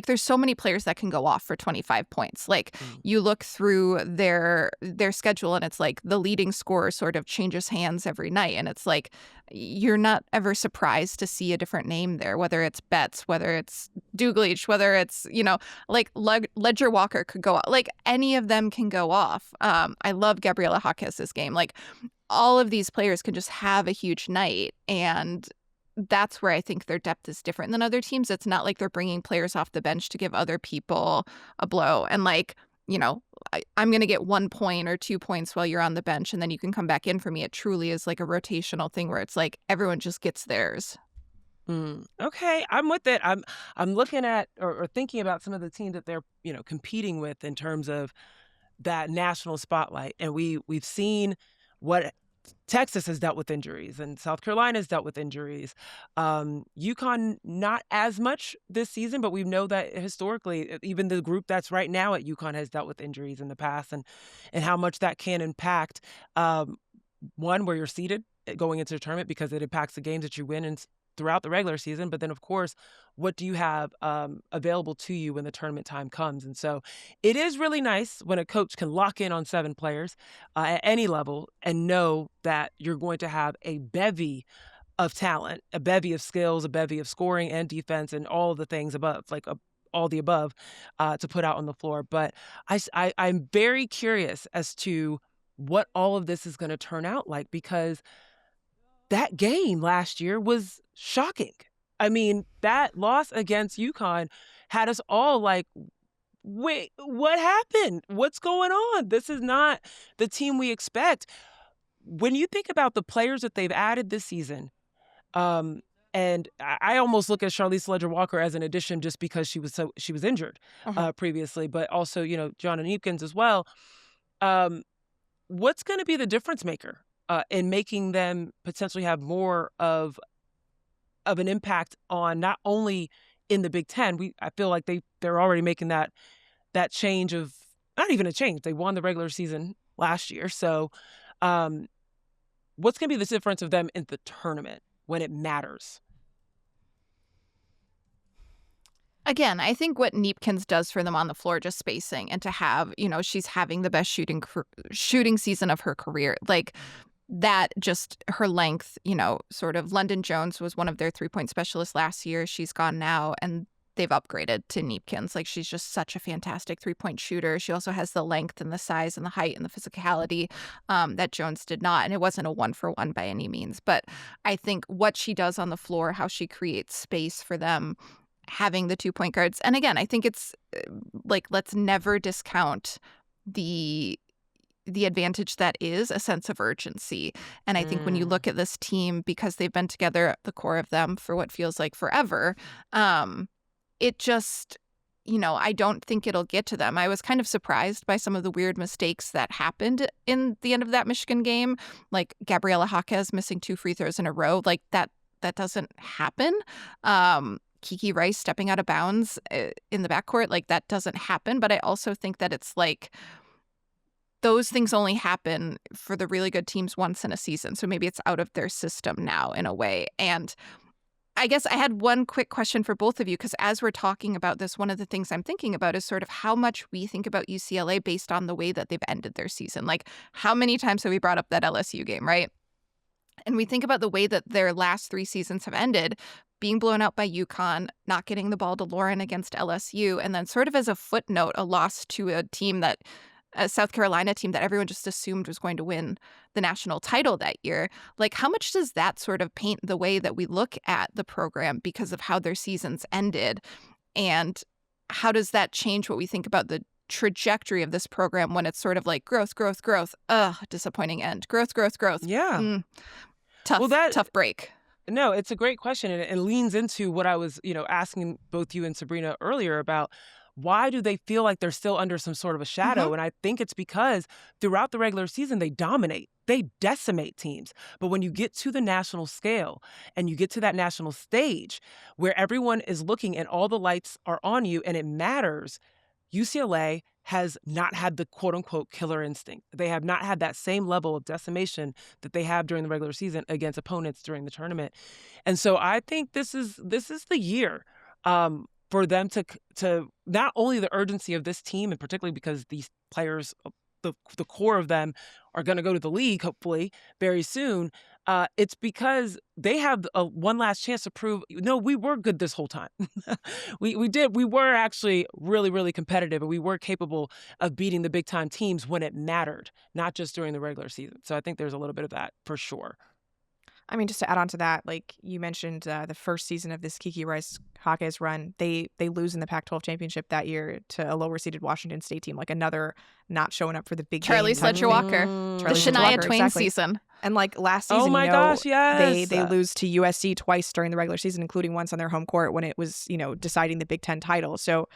there's so many players that can go off for 25 points. Like, you look through their schedule and it's like the leading scorer sort of changes hands every night. And it's like, you're not ever surprised to see a different name there, whether it's Betts, whether it's Dugalich, whether it's, like Ledger Walker could go off. Like, any of them can go off. I love Gabriella Hawkes' game. Like, all of these players can just have a huge night. And that's where I think their depth is different than other teams. It's not like they're bringing players off the bench to give other people a blow. And like, I'm going to get 1 point or 2 points while you're on the bench, and then you can come back in for me. It truly is like a rotational thing where it's like everyone just gets theirs. Okay, I'm with it. I'm looking at or thinking about some of the teams that they're competing with in terms of that national spotlight, and we've seen what Texas has dealt with injuries, and South Carolina has dealt with injuries. UConn not as much this season, but we know that historically, even the group that's right now at UConn has dealt with injuries in the past, and how much that can impact one, where you're seated going into the tournament, because it impacts the games that you win and throughout the regular season, but then of course, what do you have available to you when the tournament time comes? And so it is really nice when a coach can lock in on 7 players at any level and know that you're going to have a bevy of talent, a bevy of skills, a bevy of scoring and defense and all the things above, all the above to put out on the floor. But I'm very curious as to what all of this is going to turn out like, because that game last year was shocking. I mean, that loss against UConn had us all like, wait, what happened? What's going on? This is not the team we expect. When you think about the players that they've added this season, and I almost look at Charlize Ledger-Walker as an addition just because she was injured previously, but also, John and Neepkins as well. What's going to be the difference maker in making them potentially have more of an impact on not only in the Big Ten? I feel like they're already making that change of, not even a change. They won the regular season last year. So what's going to be the difference of them in the tournament when it matters? Again, I think what Neepkins does for them on the floor, just spacing, and to have, she's having the best shooting season of her career. Like, that, just her length, sort of. London Jones was one of their 3-point specialists last year. She's gone now, and they've upgraded to Neepkins. Like, she's just such a fantastic 3-point shooter. She also has the length and the size and the height and the physicality that Jones did not. And it wasn't a 1-for-1 by any means. But I think what she does on the floor, how she creates space for them, having the 2-point guards. And again, I think it's like, let's never discount the advantage that is a sense of urgency. And I think when you look at this team, because they've been together, the core of them, for what feels like forever, it just, I don't think it'll get to them. I was kind of surprised by some of the weird mistakes that happened in the end of that Michigan game, like Gabriela Jaquez missing 2 free throws in a row. Like, that doesn't happen. Kiki Rice stepping out of bounds in the backcourt, like, that doesn't happen. But I also think that it's like, those things only happen for the really good teams once in a season. So maybe it's out of their system now in a way. And I guess I had one quick question for both of you, because as we're talking about this, one of the things I'm thinking about is sort of how much we think about UCLA based on the way that they've ended their season. Like, how many times have we brought up that LSU game, right? And we think about the way that their last 3 seasons have ended, being blown out by UConn, not getting the ball to Lauren against LSU, and then sort of as a footnote, a loss to a South Carolina team that everyone just assumed was going to win the national title that year. Like, how much does that sort of paint the way that we look at the program because of how their seasons ended? And how does that change what we think about the trajectory of this program when it's sort of like growth, growth, growth, disappointing end, growth, growth, growth. Yeah. Tough break. No, it's a great question, and it leans into what I was, asking both you and Sabreena earlier about. Why do they feel like they're still under some sort of a shadow? And I think it's because throughout the regular season, they dominate. They decimate teams. But when you get to the national scale and you get to that national stage where everyone is looking and all the lights are on you and it matters, UCLA has not had the quote-unquote killer instinct. They have not had that same level of decimation that they have during the regular season against opponents during the tournament. And so I think this is the year for them to not only the urgency of this team, and particularly because these players, the core of them, are going to go to the league hopefully very soon. it's because they have one last chance to prove, no, we were good this whole time. We were actually really, really competitive, and we were capable of beating the big-time teams when it mattered, not just during the regular season. So I think there's a little bit of that for sure. I mean, just to add on to that, like you mentioned, the first season of this Kiki Rice Hawkeyes run, they lose in the Pac-12 championship that year to a lower-seeded Washington State team, like another not showing up for the big Charlie game type of Sledger thing. Walker. Mm. The Charlie Sledger Shania Walker, Twain exactly. season. And like last season, Oh my gosh, yes. they lose to USC twice during the regular season, including once on their home court when it was, deciding the Big Ten title. So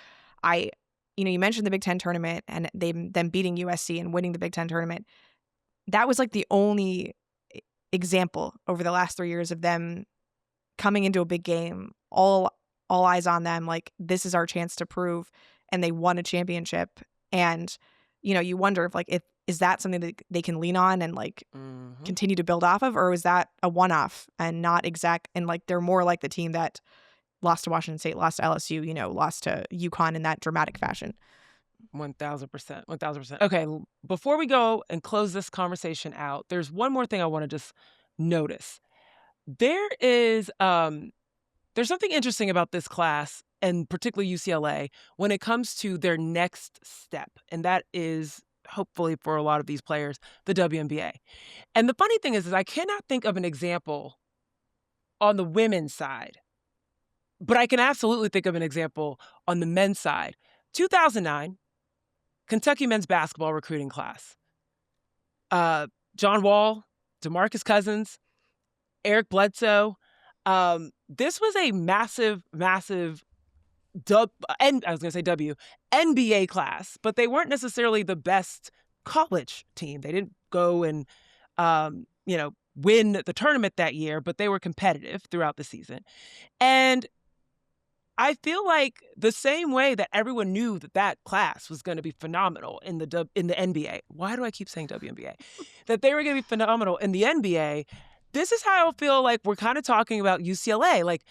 you mentioned the Big Ten tournament and them beating USC and winning the Big Ten tournament. That was like the only example over the last 3 years of them coming into a big game, all eyes on them, like this is our chance to prove, and they won a championship. And you wonder if is that something that they can lean on and like continue to build off of, or was that a one-off and not exact, and like they're more like the team that lost to Washington State, lost to LSU, lost to UConn in that dramatic fashion. 1,000%. 1,000%. Okay, before we go and close this conversation out, there's one more thing I want to just notice. There is there's something interesting about this class, and particularly UCLA, when it comes to their next step, and that is hopefully for a lot of these players, the WNBA. And the funny thing is I cannot think of an example on the women's side, but I can absolutely think of an example on the men's side. 2009. Kentucky men's basketball recruiting class. John Wall, DeMarcus Cousins, Eric Bledsoe. This was a massive NBA class, but they weren't necessarily the best college team. They didn't go and win the tournament that year, but they were competitive throughout the season. And I feel like the same way that everyone knew that class was going to be phenomenal in the NBA. Why do I keep saying WNBA? That they were going to be phenomenal in the NBA. This is how I feel like we're kind of talking about UCLA. Like,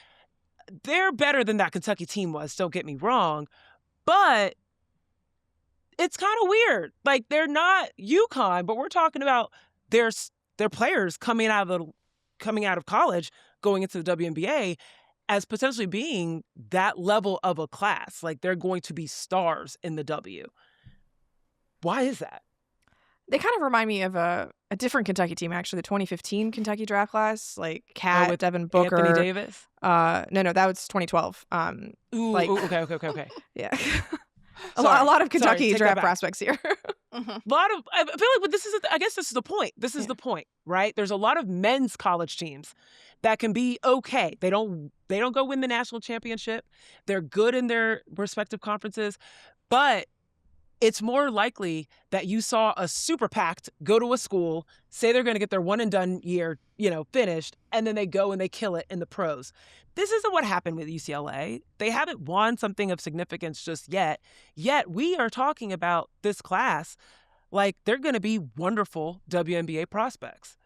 they're better than that Kentucky team was, don't get me wrong. But it's kind of weird. Like, they're not UConn, but we're talking about their players coming out of college, going into the WNBA, as potentially being that level of a class. Like, they're going to be stars in the W. Why is that? They kind of remind me of a different Kentucky team, actually, the 2015 Kentucky draft class, like Kat, with Devin Booker. Anthony Davis? No, that was 2012. Okay. Yeah. A lot of Kentucky draft prospects here. I feel like this is the point. This is the point, right? There's a lot of men's college teams that can be okay. They don't go win the national championship. They're good in their respective conferences, but it's more likely that you saw a super PAC go to a school, say they're going to get their one and done year, finished, and then they go and they kill it in the pros. This isn't what happened with UCLA. They haven't won something of significance just yet. Yet we are talking about this class like they're going to be wonderful WNBA prospects.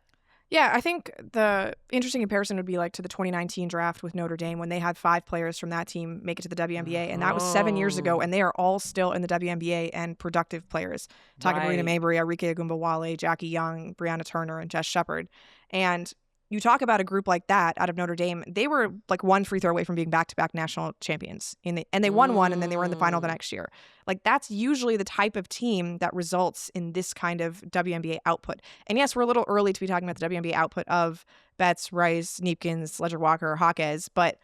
Yeah, I think the interesting comparison would be like to the 2019 draft with Notre Dame when they had 5 players from that team make it to the WNBA, and that was 7 years ago, and they are all still in the WNBA and productive players. Talking Marina Mabrey, Arike Agumbawale, Jackie Young, Brianna Turner, and Jess Shepard. And you talk about a group like that out of Notre Dame, they were like one free throw away from being back-to-back national champions. And they won one, and then they were in the final the next year. Like, that's usually the type of team that results in this kind of WNBA output. And yes, we're a little early to be talking about the WNBA output of Betts, Rice, Neepkins, Ledger Walker, Hawkeyes, but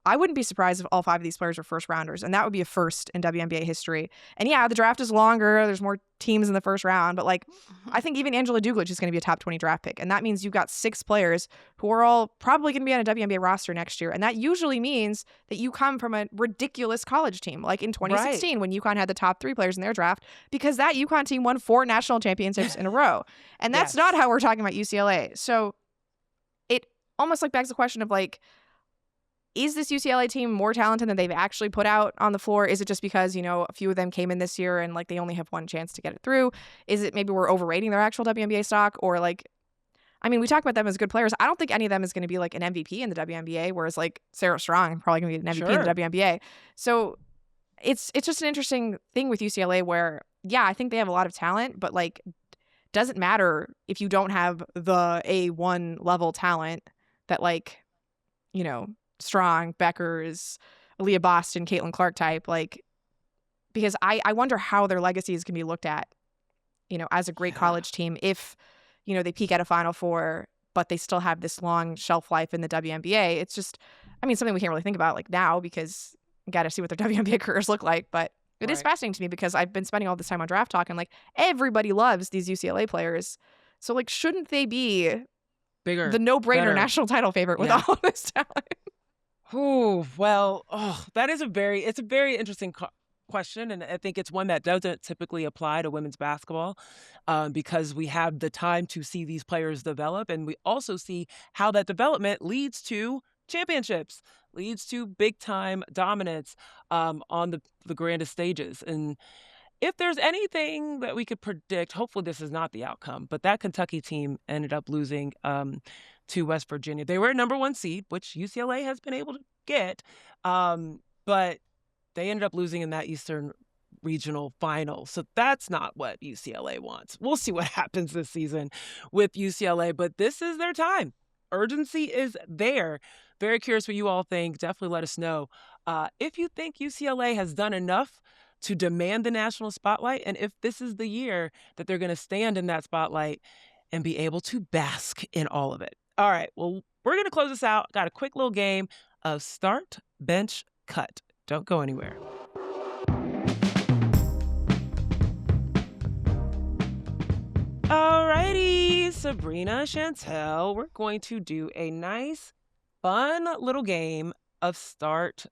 I wouldn't be surprised if all 5 of these players are first rounders, and that would be a first in WNBA history. And yeah, the draft is longer. There's more teams in the first round, but like, I think even Angela Duglitch is going to be a top 20 draft pick. And that means you've got 6 players who are all probably going to be on a WNBA roster next year. And that usually means that you come from a ridiculous college team, like in 2016 when UConn had the top 3 players in their draft, because that UConn team won 4 national championships in a row. And that's not how we're talking about UCLA. So it almost like begs the question of like, is this UCLA team more talented than they've actually put out on the floor? Is it just because, a few of them came in this year and like they only have one chance to get it through? Is it maybe we're overrating their actual WNBA stock? Or like, I mean, we talk about them as good players. I don't think any of them is going to be like an MVP in the WNBA, whereas like Sarah Strong probably going to be an MVP in the WNBA. So it's just an interesting thing with UCLA where, yeah, I think they have a lot of talent, but like, doesn't matter if you don't have the A1 level talent that like, you know, Strong, Beckers, Aaliyah Boston, Caitlin Clark type, like, because I wonder how their legacies can be looked at, you know, as a great college team if, you know, they peak at a Final Four, but they still have this long shelf life in the WNBA. It's just, I mean, something we can't really think about like now because we got to see what their WNBA careers look like. But it is fascinating to me because I've been spending all this time on Draft Talk and like everybody loves these UCLA players. So like, shouldn't they be bigger, the no-brainer better national title favorite with all of this talent? Oh, well, that is a very interesting question. And I think it's one that doesn't typically apply to women's basketball because we have the time to see these players develop. And we also see how that development leads to championships, leads to big time dominance on the grandest stages. And if there's anything that we could predict, hopefully this is not the outcome, but that Kentucky team ended up losing to West Virginia. They were a number 1 seed, which UCLA has been able to get, but they ended up losing in that Eastern Regional Final. So that's not what UCLA wants. We'll see what happens this season with UCLA, but this is their time. Urgency is there. Very curious what you all think. Definitely let us know if you think UCLA has done enough to demand the national spotlight, and if this is the year that they're going to stand in that spotlight and be able to bask in all of it. All right, well, we're going to close this out. Got a quick little game of start, bench, cut. Don't go anywhere. All righty, Sabreena, Chantel, we're going to do a nice, fun little game of start,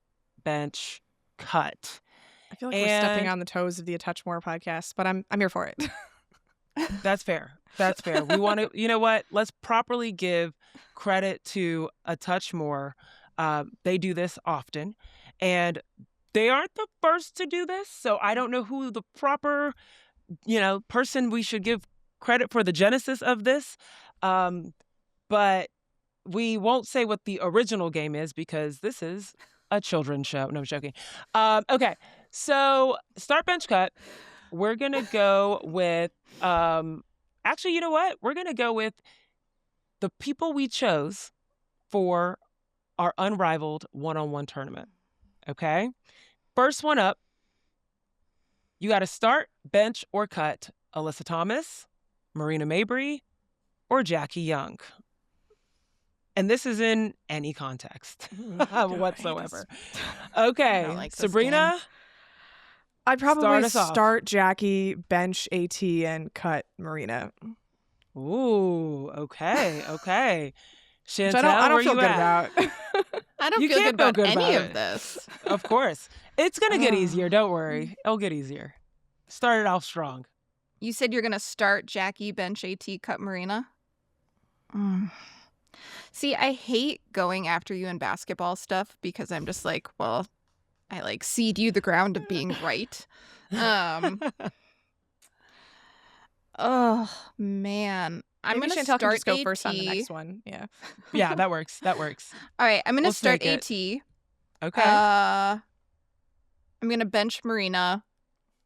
bench, cut. I feel like we're stepping on the toes of the A Touch More podcast, but I'm here for it. That's fair. That's fair. We want to, you know what? Let's properly give credit to A Touch More. They do this often, and they aren't the first to do this. So I don't know who the proper, person we should give credit for the genesis of this. But we won't say what the original game is because this is a children's show. No, I'm joking. Okay. So start, bench, cut. We're going to go with, actually, you know what? We're going to go with the people we chose for our Unrivaled one-on-one tournament. Okay? First one up, you got to start, bench, or cut Alyssa Thomas, Marina Mabrey, or Jackie Young. And this is in any context whatsoever. Okay, like Sabreena. I'd probably start start Jackie, bench AT, and cut Marina. Ooh, okay. Chantel, I don't where feel you good at? about. I don't You feel can't good about feel good any about of it. this. Of course. It's going to get easier. Don't worry. It'll get easier. Start it off strong. You said you're going to start Jackie, bench AT, cut Marina? See, I hate going after you in basketball stuff because I'm just like, well, I cede you the ground of being right. Oh, man. I'm going to Chantel start can just go AT. first on the next one. Yeah. Yeah, that works. All right, I'm going to We'll start snake AT. Okay. I'm going to bench Marina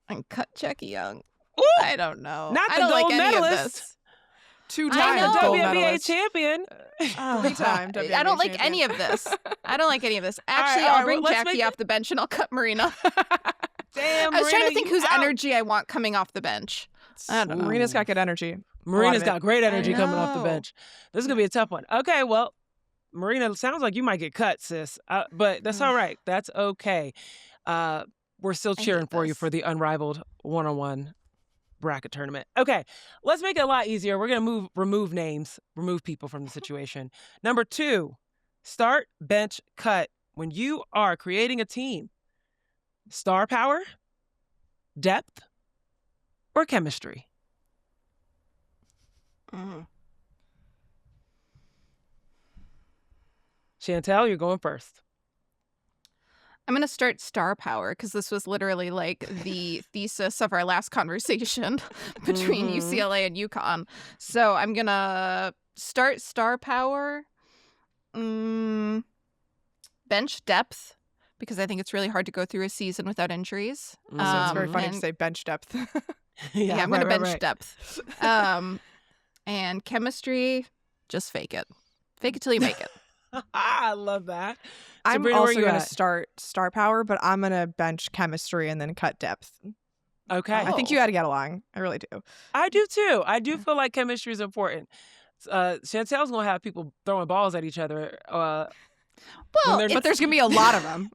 and cut Jackie Young. Ooh, I don't know. not the I don't gold like any of medalist. this. Two-time know. gold WNBA medalist. champion. 3-time WNBA I don't like champion. any of this. Actually, all right, I'll bring well, let's Jackie make off the bench and I'll cut Marina. Damn, I was trying Marina, to think you whose out. energy I want coming off the bench. I don't know. Marina's got good energy. Marina's it. got great energy coming off the know. bench. This is going to be a tough one. Okay, well, Marina, sounds like you might get cut, sis. But that's all right. That's okay. We're still cheering hate for you this. for the Unrivaled one-on-one bracket tournament. Okay, let's make it a lot easier. We're going to remove names, remove people from the situation. Number 2, start, bench, cut. When you are creating a team, star power, depth, or chemistry? Chantel, you're going first. I'm going to start star power because this was literally the thesis of our last conversation between UCLA and UConn. So I'm going to start star power, bench depth, because I think it's really hard to go through a season without injuries. So it's very funny to and- say bench depth. Yeah, I'm gonna right, bench right. depth. And chemistry, just fake it. Fake it till you make it. I love that. I'm Sabreena, where also you going to at? start star power, but I'm going to bench chemistry and then cut depth. Okay. I think you got to get along. I really do. I do too. I do feel like chemistry is important. Chantel's gonna have people throwing balls at each other. Well, But there's going to be a lot of them.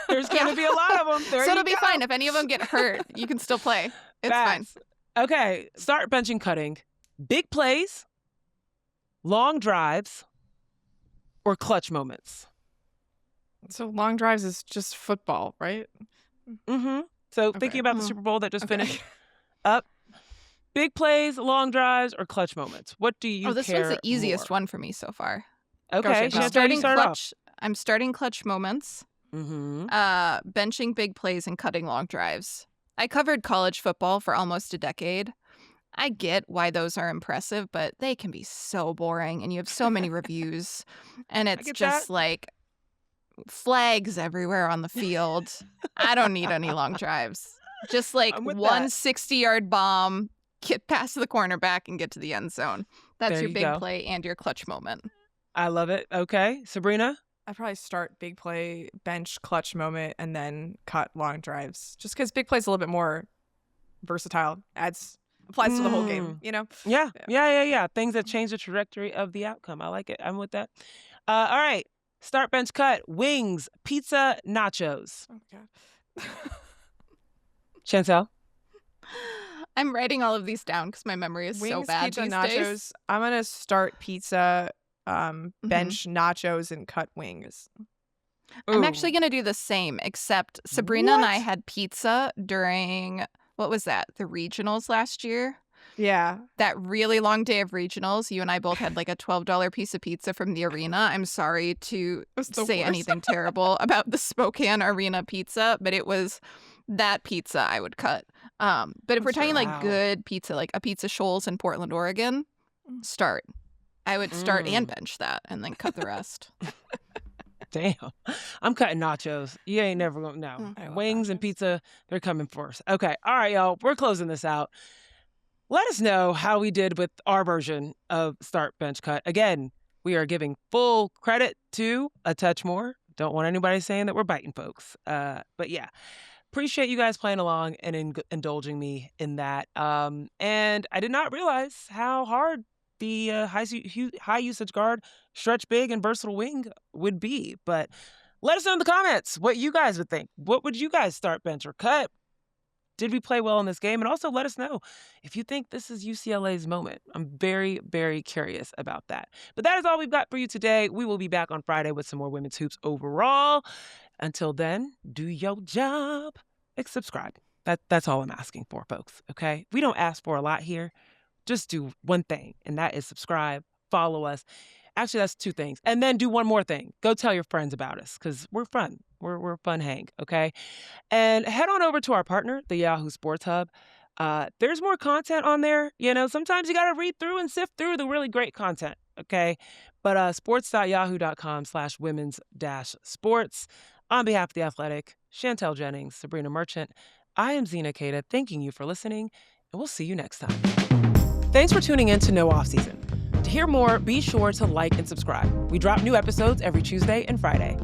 There's gonna be a lot of them. so it'll be fine. If any of them get hurt, you can still play. It's fine. Okay, start benching cutting. Big plays, long drives, or clutch moments. So long drives is just football, right? Mm-hmm. So thinking about the Super Bowl that just finished up. Big plays, long drives, or clutch moments. What do you This care one's the easiest more? one for me so far. Okay, Chantel. Chantel, you start off. I'm starting clutch moments, Mm-hmm. benching big plays and cutting long drives. I covered college football for almost a decade. I get why those are impressive, but they can be so boring and you have so many reviews and it's get just that. like flags everywhere on the field. I don't need any long drives. Just like I'm with one that. 60-yard bomb, get past the cornerback and get to the end zone. That's There your you big go. play and your clutch moment. I love it. Okay, Sabreena. I'd probably start big play, bench, clutch moment, and then cut long drives. Just because big play's a little bit more versatile. Applies to the whole game, you know? Yeah. Things that change the trajectory of the outcome. I like it. I'm with that. All right. Start, bench, cut. Wings, pizza, nachos. Oh, God. Chantel. I'm writing all of these down because my memory is so Wings, bad pizza, these nachos. days. I'm going to start pizza, bench nachos, and cut wings. I'm Ooh. actually going to do the same, except Sabreena and I What? had pizza during, what was that, the regionals last year? Yeah. That really long day of regionals. You and I both had like a $12 piece of pizza from the arena. I'm sorry to was the say worst. anything terrible about the Spokane Arena pizza, but it was that pizza I would cut. But if we're talking like Wow. good pizza, like a Pizza Shoals in Portland, Oregon, start. I would start and bench that and then cut the rest. Damn. I'm cutting nachos. You ain't never going to know. I love Wings and nachos. pizza, they're coming first. Okay. All right, y'all. We're closing this out. Let us know how we did with our version of Start, Bench, Cut. Again, we are giving full credit to A Touch More. Don't want anybody saying that we're biting folks. But yeah, appreciate you guys playing along and indulging me in that. And I did not realize how hard the high usage guard, stretch big, and versatile wing would be. But let us know in the comments what you guys would think. What would you guys start, bench, or cut? Did we play well in this game? And also let us know if you think this is UCLA's moment. I'm very, very curious about that. But that is all we've got for you today. We will be back on Friday with some more women's hoops overall. Until then, do your job and subscribe. That's all I'm asking for, folks, okay? We don't ask for a lot here. Just do one thing, and that is subscribe, follow us. Actually, that's two things. And then do one more thing. Go tell your friends about us because we're fun. We're a fun hang, okay? And head on over to our partner, the Yahoo Sports Hub. There's more content on there. You know, sometimes you got to read through and sift through the really great content, okay? But sports.yahoo.com/women's-sports. On behalf of The Athletic, Chantel Jennings, Sabreena Merchant, I am Zena Cada, thanking you for listening, and we'll see you next time. Thanks for tuning in to No Offseason. To hear more, be sure to like and subscribe. We drop new episodes every Tuesday and Friday.